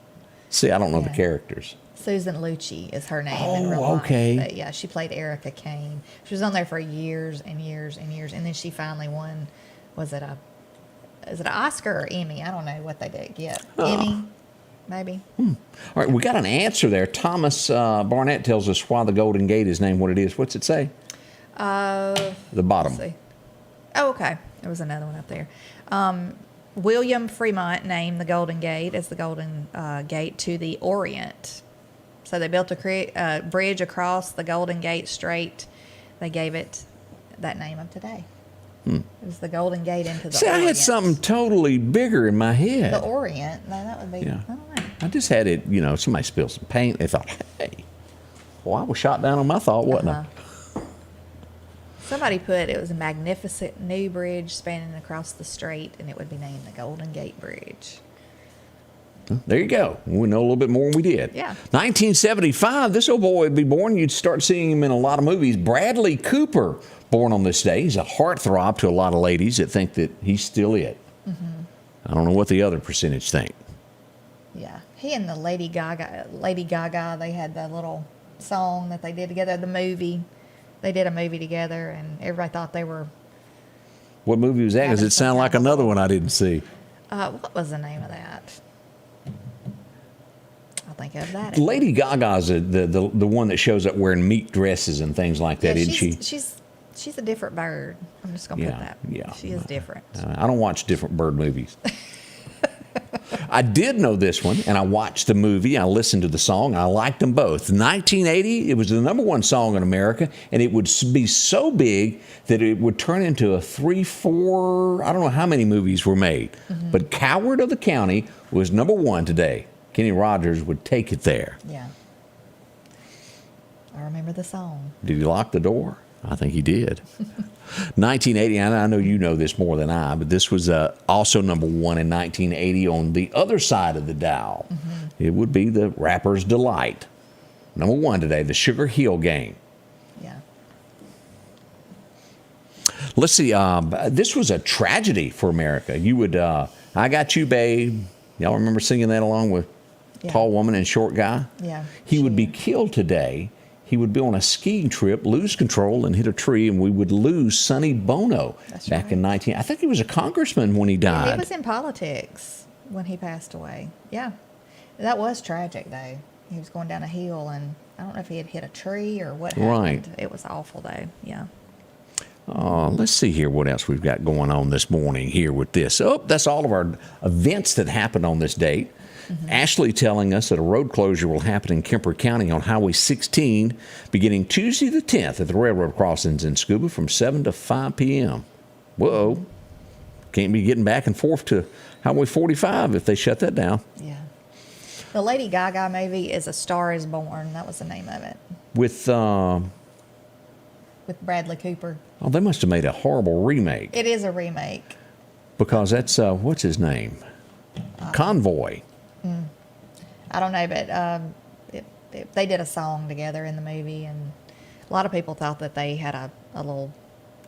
See, I don't know the Yeah. characters. Susan Lucci is her name in Oh, real life. okay. But yeah, she played Erica Kane. She was on there for years and years and years, and then she finally won. Is it an Oscar or Emmy? I don't know what they did get. Emmy, maybe. All right, we got an answer there. Thomas Barnett tells us why the Golden Gate is named what it is. What's it say? The bottom. Let's see. Oh, okay. There was another one up there. William Fremont named the Golden Gate as the Golden Gate to the Orient. So they built a bridge across the Golden Gate Strait. They gave it that name of today. It was the Golden Gate into the See, Orient. I had something totally bigger in my head. The Orient. No, that would be, Yeah. I don't know. I just had it, somebody spilled some paint. They thought, hey, well, I was shot down on my thought, wasn't I? Somebody put it was a magnificent new bridge spanning across the strait, and it would be named the Golden Gate Bridge. There you go. We know a little bit more than we did. Yeah. 1975, this old boy would be born. You'd start seeing him in a lot of movies. Bradley Cooper, born on this day. He's a heartthrob to a lot of ladies that think that he's still it. I don't know what the other percentage think. Yeah, he and the Lady Gaga, they had the little song that they did together. The movie, they did a movie together, and everybody thought they were. What movie was that? Because Having it sounded some like kind of another one I didn't see. What was the name of that? I'll think of that. Lady Gaga's the one that shows up wearing meat dresses and things like that, Yeah, isn't she? She's a different bird. I'm just gonna put that. Yeah. She is different. I don't watch different bird movies. I did know this one, and I watched the movie. I listened to the song. I liked them both. 1980, it was the #1 song in America, and it would be so big that it would turn into a 3, 4, I don't know how many movies were made. But Coward of the County was #1 today. Kenny Rogers would take it there. Yeah. I remember the song. Did he lock the door? I think he did. 1980, and I know you know this more than I, but this was also #1 in 1980 on the other side of the dial. It would be the Rapper's Delight. #1 today, the Sugar Hill Gang. Yeah. Let's see, this was a tragedy for America. You would, I Got You, Babe. Y'all remember singing that along with Tall Woman and Short Guy? Yeah. He would be killed today. He would be on a skiing trip, lose control, and hit a tree, and we would lose Sonny Bono That's back right. in I think he was a congressman when he Yeah, died. he was in politics when he passed away. Yeah. That was tragic, though. He was going down a hill, and I don't know if he had hit a tree or what happened. Right. It was awful, though. Yeah. Let's see here what else we've got going on this morning here with this. Oh, that's all of our events that happened on this date. Ashley telling us that a road closure will happen in Kemper County on Highway 16 beginning Tuesday the 10th at the railroad crossings in Scuba from 7 to 5 p.m. Whoa. Can't be getting back and forth to Highway 45 if they shut that down. Yeah. The Lady Gaga movie is A Star Is Born. That was the name of it. With Bradley Cooper. Oh, they must have made a horrible remake. It is a remake. Because that's, what's his name? Convoy. I don't know, but they did a song together in the movie, and a lot of people thought that they had a little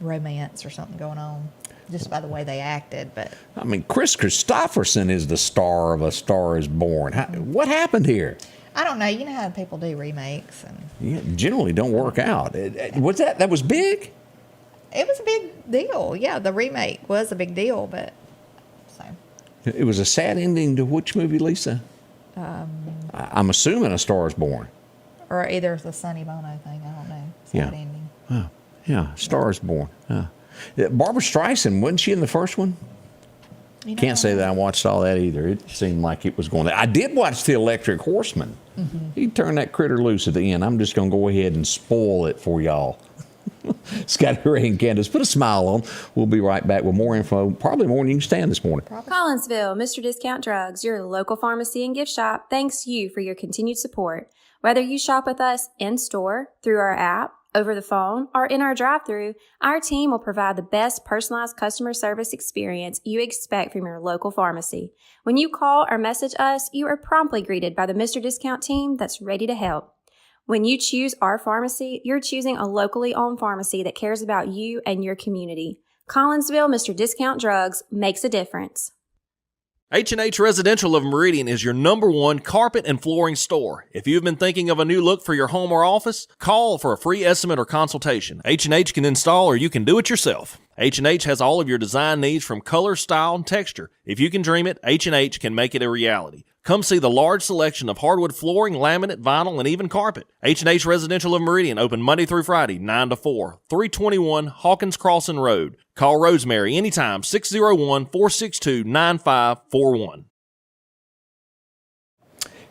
romance or something going on just by the way they acted. But I mean, Chris Christopherson is the star of A Star Is Born. What happened here? I don't know. You know how people do remakes, and Yeah, generally don't work out. That was big? it was a big deal. Yeah, the remake was a big deal, but so It was a sad ending to which movie, Lisa? I'm assuming A Star Is Born. or either the Sonny Bono thing. I don't know. Sad Yeah. ending. Oh, yeah, Star Is Born. Barbara Streisand, wasn't she in the first one? You know, Can't say that I watched all that either. It seemed like it was going to. I did watch The Electric Horseman. He turned that critter loose at the end. I'm just going to go ahead and spoil it for y'all. Scott Ray and Candace, put a smile on. We'll be right back with more info, probably more than you can stand this morning. Collinsville, Mr. Discount Drugs, your local pharmacy and gift shop, thanks you for your continued support. Whether you shop with us in-store, through our app, over the phone, or in our drive-thru, our team will provide the best personalized customer service experience you expect from your local pharmacy. When you call or message us, you are promptly greeted by the Mr. Discount team that's ready to help. When you choose our pharmacy, you're choosing a locally owned pharmacy that cares about you and your community. Collinsville, Mr. Discount Drugs makes a difference. H&H Residential of Meridian is your #1 carpet and flooring store. If you've been thinking of a new look for your home or office, call for a free estimate or consultation. H&H can install or you can do it yourself. H&H has all of your design needs from color, style, and texture. If you can dream it, H&H can make it a reality. Come see the large selection of hardwood flooring, laminate, vinyl, and even carpet. H&H Residential of Meridian, open Monday through Friday, 9 to 4, 321 Hawkins Crossing Road. Call Rosemary anytime, 601-462-9541.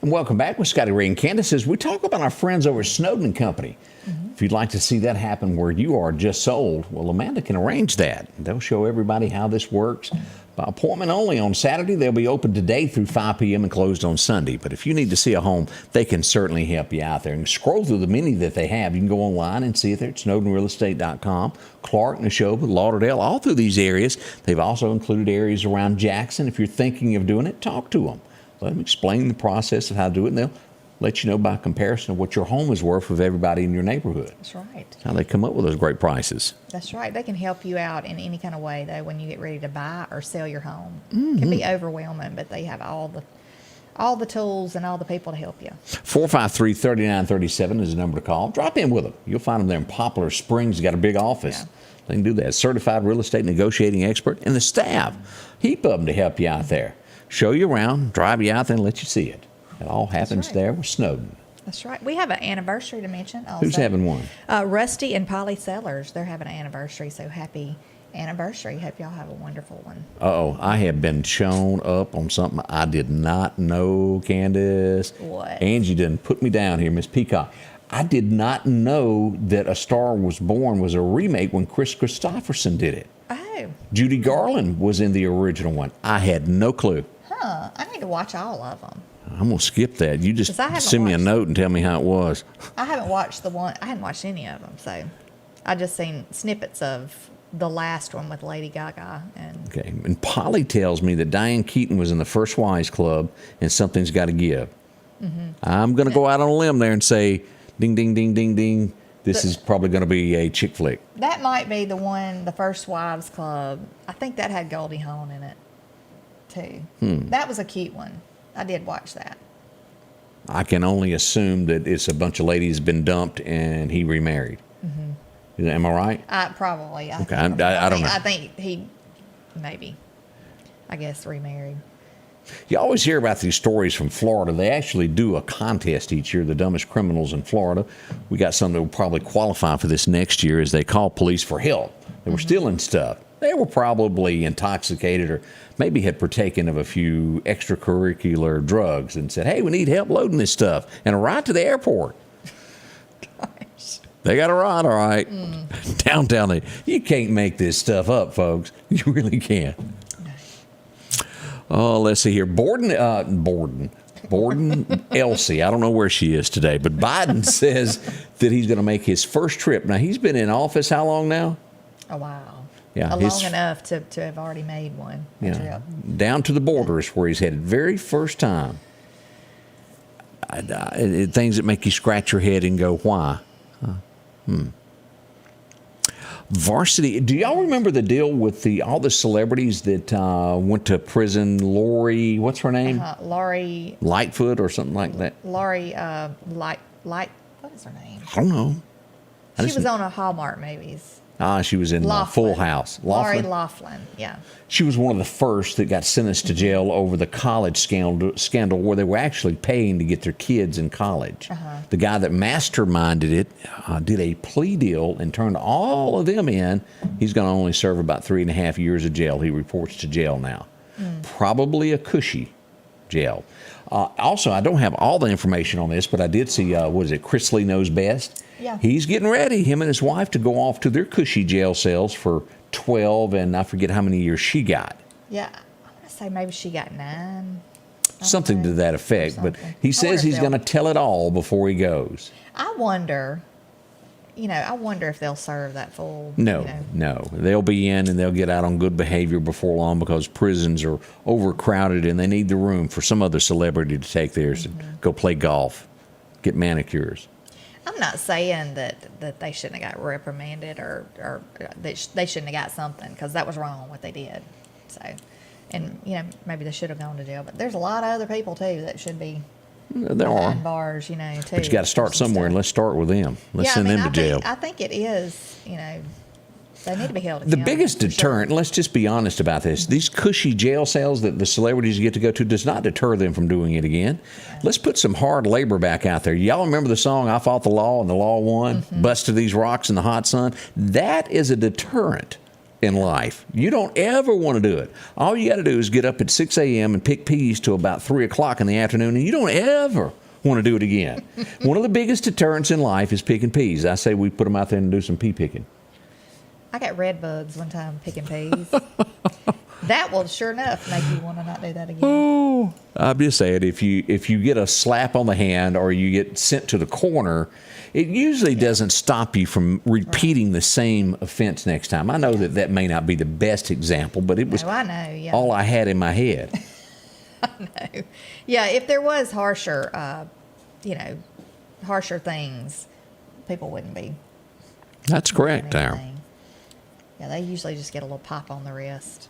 And welcome back with Scotty Ray and Candace as we talk about our friends over at Snowden & Company. If you'd like to see that happen where you are just sold, well, Amanda can arrange that. They'll show everybody how this works. By appointment only on Saturday. They'll be open today through 5 p.m. and closed on Sunday. But if you need to see a home, they can certainly help you out there. And scroll through the many that they have. You can go online and see it there at snowdenrealestate.com. Clark, Neshoba, Lauderdale, all through these areas. They've also included areas around Jackson. If you're thinking of doing it, talk to them. Let them explain the process of how to do it, and they'll let you know by comparison of what your home is worth with everybody in your neighborhood. That's right. How they come up with those great prices. That's right. They can help you out in any kind of way, though, when you get ready to buy or sell your home. It can be overwhelming, but they have all the tools and all the people to help you. 453-3937 is the number to call. Drop in with them. You'll find them there in Poplar Springs. Got a big office. Yeah. They can do that. Certified real estate negotiating expert and the staff. Heap of them to help you out there. Show you around, drive you out there, and let you see it. It all happens right. there with Snowden. That's right. We have an anniversary to mention also. Who's having one? Rusty and Polly Sellers. They're having an anniversary, so happy anniversary. Hope y'all have a wonderful one. Uh-oh, I have been shown up on something I did not know, Candace. What? Angie didn't put me down here, Miss Peacock. I did not know that A Star Was Born was a remake when Chris Christopherson did it. Oh. Judy Garland was in the original one. I had no clue. Huh. I need to watch all of them. I'm going to skip that. You just 'Cause I haven't send me a watched- note and tell me how it was. I haven't watched I hadn't watched any of them, so I just seen snippets of the last one with Lady Gaga. And Okay. And Polly tells me that Diane Keaton was in the First Wives Club and Something's Got to Give. I'm going to go out on a limb there and say, ding, ding, ding, ding, ding. This is probably going to be a chick flick. that might be the one, the First Wives Club. I think that had Goldie Hawn in it, too. That was a cute one. I did watch that. I can only assume that it's a bunch of ladies been dumped and he remarried. Am I right? Probably. Okay, I don't know. I think he maybe, I guess, remarried. You always hear about these stories from Florida. They actually do a contest each year, the dumbest criminals in Florida. We got some that will probably qualify for this next year as they call police for help. They were stealing stuff. They were probably intoxicated or maybe had partaken of a few extracurricular drugs and said, hey, we need help loading this stuff. And a ride to the airport. Gosh. They got a ride, all right. Downtown. You can't make this stuff up, folks. You really can't. Oh, let's see here. Borden, Elsie. I don't know where she is today, but Biden says that he's going to make his first trip. Now, he's been in office how long now? Oh, wow. Yeah, Long enough to have already made one. Yeah, down to the border is where he's headed. Very first time. Things that make you scratch your head and go, why? Varsity. Do y'all remember the deal with all the celebrities that went to prison? Lori, what's her name? Lori Lightfoot or something like that. Lori Light. What is her name? I don't know. She was on a Hallmark movies. She was in Full House. Lori Loughlin, yeah. She was one of the first that got sentenced to jail over the college scandal where they were actually paying to get their kids in college. The guy that masterminded it did a plea deal and turned all of them in. He's going to only serve about 3.5 years of jail. He reports to jail now. Probably a cushy jail. Also, I don't have all the information on this, but I did see, Chris Lee Knows Best? Yeah. He's getting ready, him and his wife, to go off to their cushy jail cells for 12, and I forget how many years she got. Yeah, I want to say maybe she got 9. Something to that effect, but he says he's going to tell it all before he goes. I wonder if they'll serve that full. No. They'll be in and they'll get out on good behavior before long because prisons are overcrowded and they need the room for some other celebrity to take theirs and go play golf, get manicures. I'm not saying that they shouldn't have got reprimanded or that they shouldn't have got something because that was wrong what they did. So, and maybe they should have gone to jail. But there's a lot of other people too that should be. There are bars, too. But you got to start somewhere, and let's start with them. Let's send them to jail. I think it is. They need to be held accountable. The biggest deterrent, let's just be honest about this, these cushy jail cells that the celebrities get to go to does not deter them from doing it again. Yeah. Let's put some hard labor back out there. Y'all remember the song, I Fought the Law and the Law Won, busted these rocks in the hot sun? That is a deterrent in life. You don't ever want to do it. All you got to do is get up at 6 a.m. and pick peas till about 3 o'clock in the afternoon, and you don't ever want to do it again. One of the biggest deterrents in life is picking peas. I say we put them out there and do some pea picking. I got red bugs one time picking peas. That will sure enough make you want to not do that again. Oh, I'm just saying, if you get a slap on the hand or you get sent to the corner, it usually doesn't stop you from repeating the same offense next time. I know that may not be the best example, but it was all I had in my head. I know. Yeah, if there was harsher things, people wouldn't be. That's correct, Aaron. Yeah, they usually just get a little pop on the wrist.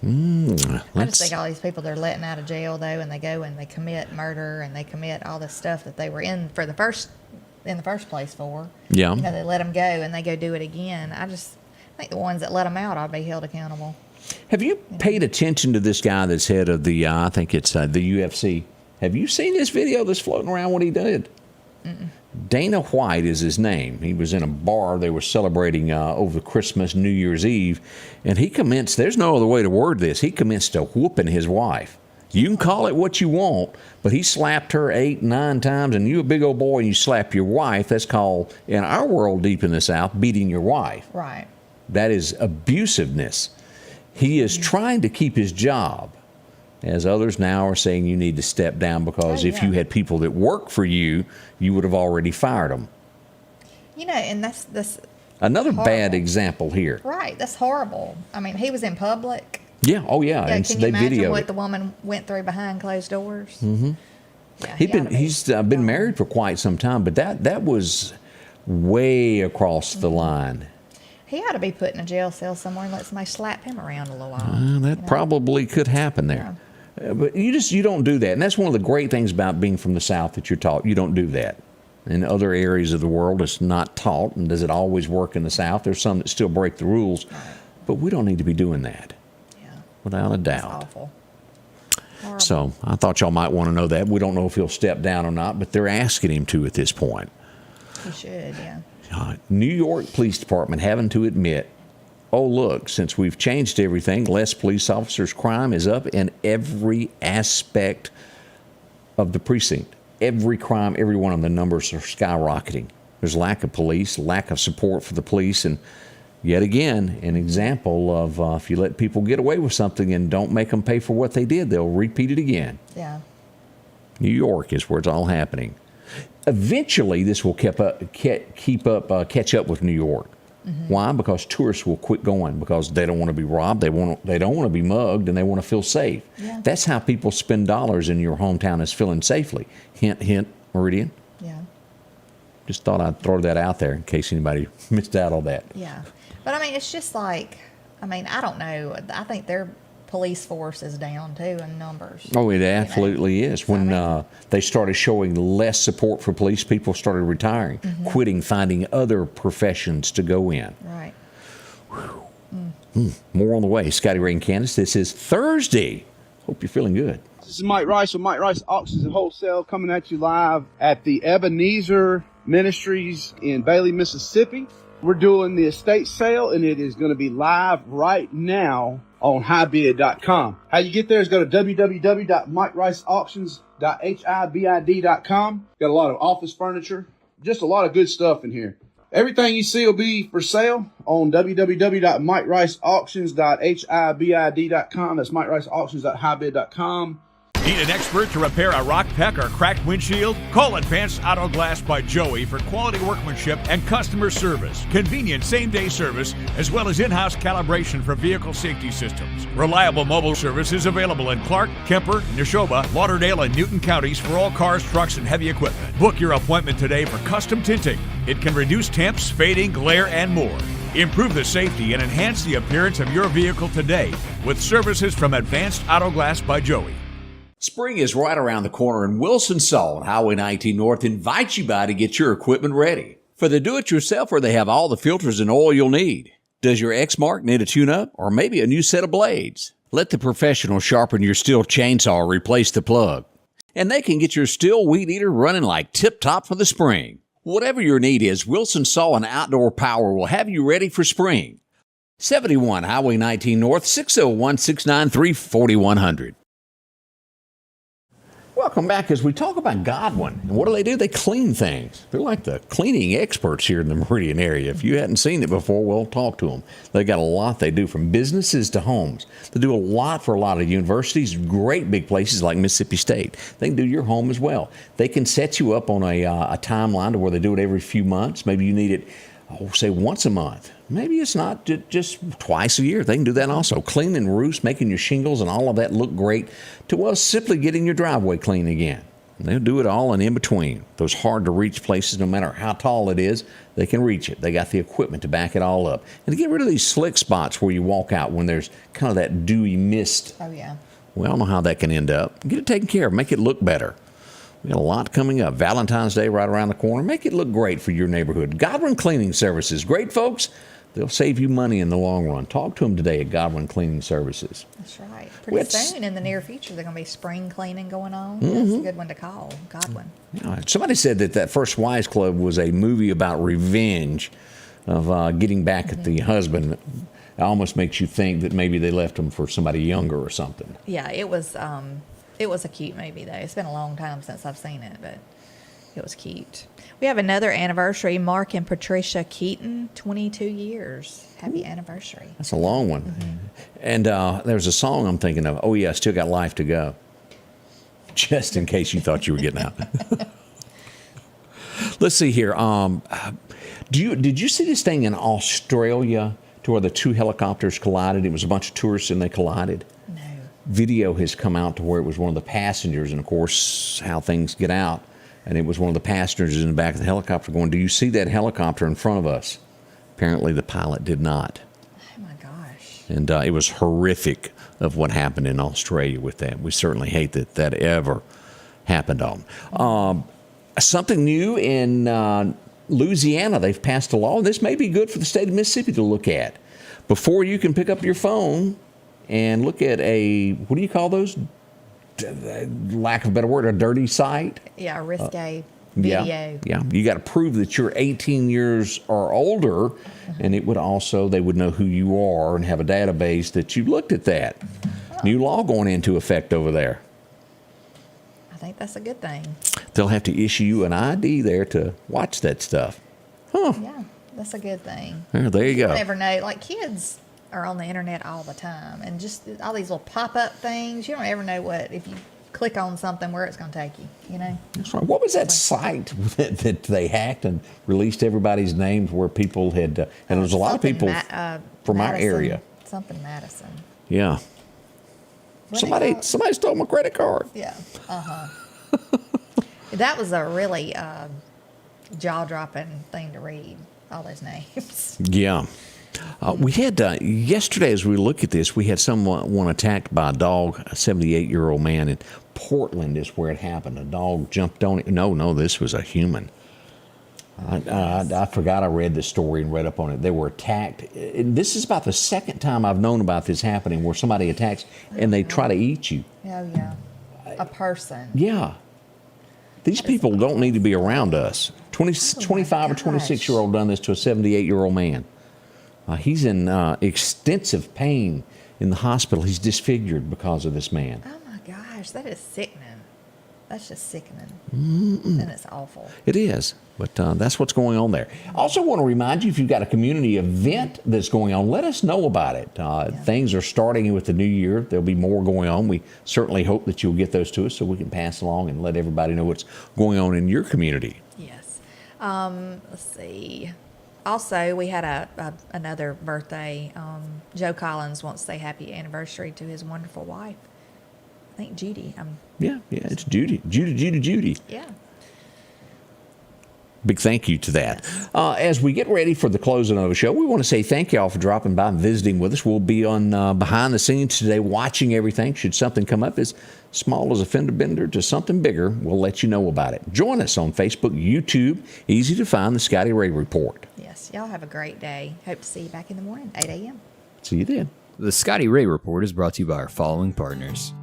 I just think all these people they're letting out of jail though, and they go and they commit murder and they commit all this stuff that they were in the first place for. Yeah. They let them go and they go do it again. I think the ones that let them out ought to be held accountable. Have you paid attention to this guy that's head of the I think it's the UFC? Have you seen this video that's floating around? What he did? Dana White is his name. He was in a bar. They were celebrating over Christmas, New Year's Eve, and he commenced, there's no other way to word this, he commenced to whooping his wife. You can call it what you want, but he slapped her 8, 9 times, and you a big old boy and you slap your wife. That's called, in our world deep in the South, beating your wife. Right. That is abusiveness. He is trying to keep his job, as others now are saying you need to step down because if you had people that work for you, you would have already fired them. And that's another horrible. Bad example here. Right, that's horrible. I mean, he was in public. Yeah, oh yeah. Yeah, and can you imagine what the woman went through behind closed doors? Mm-hmm. Yeah, he's been married for quite some time, but that was way across the line. He ought to be put in a jail cell somewhere and let somebody slap him around a little while. That probably could happen there. Yeah. But you don't do that. And that's one of the great things about being from the South that you're taught. You don't do that. In other areas of the world, it's not taught. And does it always work in the South? There's some that still break the rules. Right. But we don't need to be doing that. Yeah. Without a doubt. That's awful. Horrible. So I thought y'all might want to know that. We don't know if he'll step down or not, but they're asking him to at this point. He should, yeah. New York Police Department having to admit, oh, look, since we've changed everything, less police officers, crime is up in every aspect of the precinct. Every crime, every one of them, the numbers are skyrocketing. There's lack of police, lack of support for the police, and yet again, an example of if you let people get away with something and don't make them pay for what they did, they'll repeat it again. Yeah. New York is where it's all happening. Eventually, this will catch up with New York. Mm-hmm. Why? Because tourists will quit going because they don't want to be robbed, they don't want to be mugged, and they want to feel safe. Yeah. That's how people spend dollars in your hometown, is feeling safely. Hint, hint, Meridian. Yeah. Just thought I'd throw that out there in case anybody missed out on that. Yeah. But, I mean, it's just like, I don't know. I think their police force is down, too, in numbers. Oh, it absolutely is. When they started showing less support for police, people started retiring, quitting, finding other professions to go in. Right. More on the way. Scotty Ray and Candace, this is Thursday. Hope you're feeling good. This is Mike Rice with Mike Rice Auctions and Wholesale, coming at you live at the Ebenezer Ministries in Bailey, Mississippi. We're doing the estate sale, and it is going to be live right now on highbid.com. How you get there is go to www.mikericeauctions.hibid.com. Got a lot of office furniture, just a lot of good stuff in here. Everything you see will be for sale on www.mikericeauctions.hibid.com. That's mikericeauctions.hibid.com. Need an expert to repair a rock peck or cracked windshield? Call Advanced Auto Glass by Joey for quality workmanship and customer service. Convenient same-day service, as well as in-house calibration for vehicle safety systems. Reliable mobile service is available in Clark, Kemper, Neshoba, Lauderdale, and Newton counties for all cars, trucks, and heavy equipment. Book your appointment today for custom tinting. It can reduce temps, fading, glare, and more. Improve the safety and enhance the appearance of your vehicle today with services from Advanced Auto Glass by Joey. Spring is right around the corner, and Wilson Saw on Highway 19 North invites you by to get your equipment ready. For the do-it-yourselfer, they have all the filters and oil you'll need. Does your X-Mark need a tune-up or maybe a new set of blades? Let the professional sharpen your steel chainsaw or replace the plug. And they can get your steel weed eater running like tip-top for the spring. Whatever your need is, Wilson Saw and Outdoor Power will have you ready for spring. 71 Highway 19 North, 601-693-4100. Welcome back as we talk about Godwin. And what do? They clean things. They're like the cleaning experts here in the Meridian area. If you hadn't seen it before, well, talk to them. They got a lot they do, from businesses to homes. They do a lot for a lot of universities, great big places like Mississippi State. They can do your home as well. They can set you up on a timeline to where they do it every few months. Maybe you need it, say, once a month. Maybe it's not just twice a year. They can do that also. Cleaning roofs, making your shingles and all of that look great, to, well, simply getting your driveway clean again. And they'll do it all and in between. Those hard-to-reach places, no matter how tall it is, they can reach it. They got the equipment to back it all up. And to get rid of these slick spots where you walk out when there's kind of that dewy mist. Oh, yeah. We all know how that can end up. Get it taken care of. Make it look better. We got a lot coming up. Valentine's Day right around the corner. Make it look great for your neighborhood. Godwin Cleaning Services. Great folks. They'll save you money in the long run. Talk to them today at Godwin Cleaning Services. That's right. Pretty soon in the near future, there's going to be spring cleaning going on. That's a good one to call, Godwin. Somebody said that First Wives Club was a movie about revenge, of getting back at the husband. It almost makes you think that maybe they left him for somebody younger or something. Yeah, it was a cute movie, though. It's been a long time since I've seen it, but it was cute. We have another anniversary. Mark and Patricia Keaton, 22 years. Happy anniversary. That's a long one. And there's a song I'm thinking of. Oh, yeah, Still Got Life to Go. Just in case you thought you were getting out. Let's see here. Did you see this thing in Australia to where the two helicopters collided? It was a bunch of tourists and they collided. No. Video has come out to where it was one of the passengers, and of course, how things get out. And it was one of the passengers in the back of the helicopter going, "Do you see that helicopter in front of us?" Apparently the pilot did not. Oh, my gosh. And it was horrific of what happened in Australia with that. We certainly hate that ever happened on. Something new in Louisiana. They've passed a law, and this may be good for the state of Mississippi to look at. Before you can pick up your phone and look at what do you call those? lack of a better word, a dirty site. Yeah, risque video. Yeah. You got to prove that you're 18 years or older, and it would also, they would know who you are and have a database that you looked at that. New law going into effect over there. I think that's a good thing. They'll have to issue you an ID there to watch that stuff. Huh. Yeah, that's a good thing. There you You go. never know. Like, kids are on the internet all the time, and just all these little pop-up things. You don't ever know what, if you click on something, where it's going to take you, you know? That's right. What was that site that they hacked and released everybody's names where people had, and there was a lot of people from our area. Something Madison. Yeah. Somebody stole my credit card. Yeah. That was a really jaw-dropping thing to read, all those names. Yeah. We had, yesterday as we look at this, we had someone attacked by a dog, a 78-year-old man in Portland is where it happened. A dog jumped on it. No, this was a human. I forgot I read the story and read up on it. They were attacked. This is about the second time I've known about this happening where somebody attacks and they try to eat you. Oh, yeah. A person. Yeah. These people don't need to be around us. 25 or 26-year-old done this to a 78-year-old man. He's in extensive pain in the hospital. He's disfigured because of this man. Oh, my gosh. That is sickening. That's just sickening. And it's awful. It is, but that's what's going on there. Also want to remind you, if you've got a community event that's going on, let us know about it. Things are starting with the new year. There'll be more going on. We certainly hope that you'll get those to us so we can pass along and let everybody know what's going on in your community. Yes. Let's see. Also, we had another birthday. Joe Collins wants to say happy anniversary to his wonderful wife. I think Judy. Yeah, it's Judy. Judy. Yeah. Big thank you to that. As we get ready for the closing of the show, we want to say thank you all for dropping by and visiting with us. We'll be on behind the scenes today watching everything. Should something come up as small as a fender bender to something bigger, we'll let you know about it. Join us on Facebook, YouTube. Easy to find, the Scotty Ray Report. Yes. Y'all have a great day. Hope to see you back in the morning, 8 a.m. See you then. The Scotty Ray Report is brought to you by our following partners.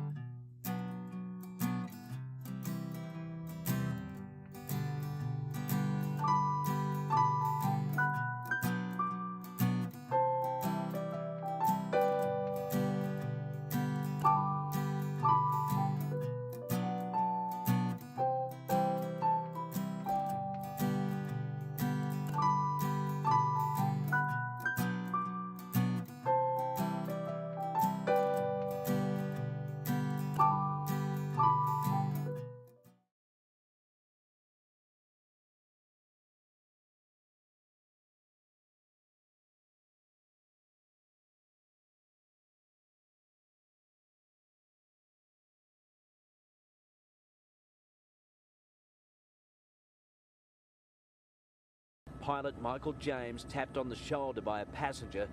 Pilot Michael James tapped on the shoulder by a passenger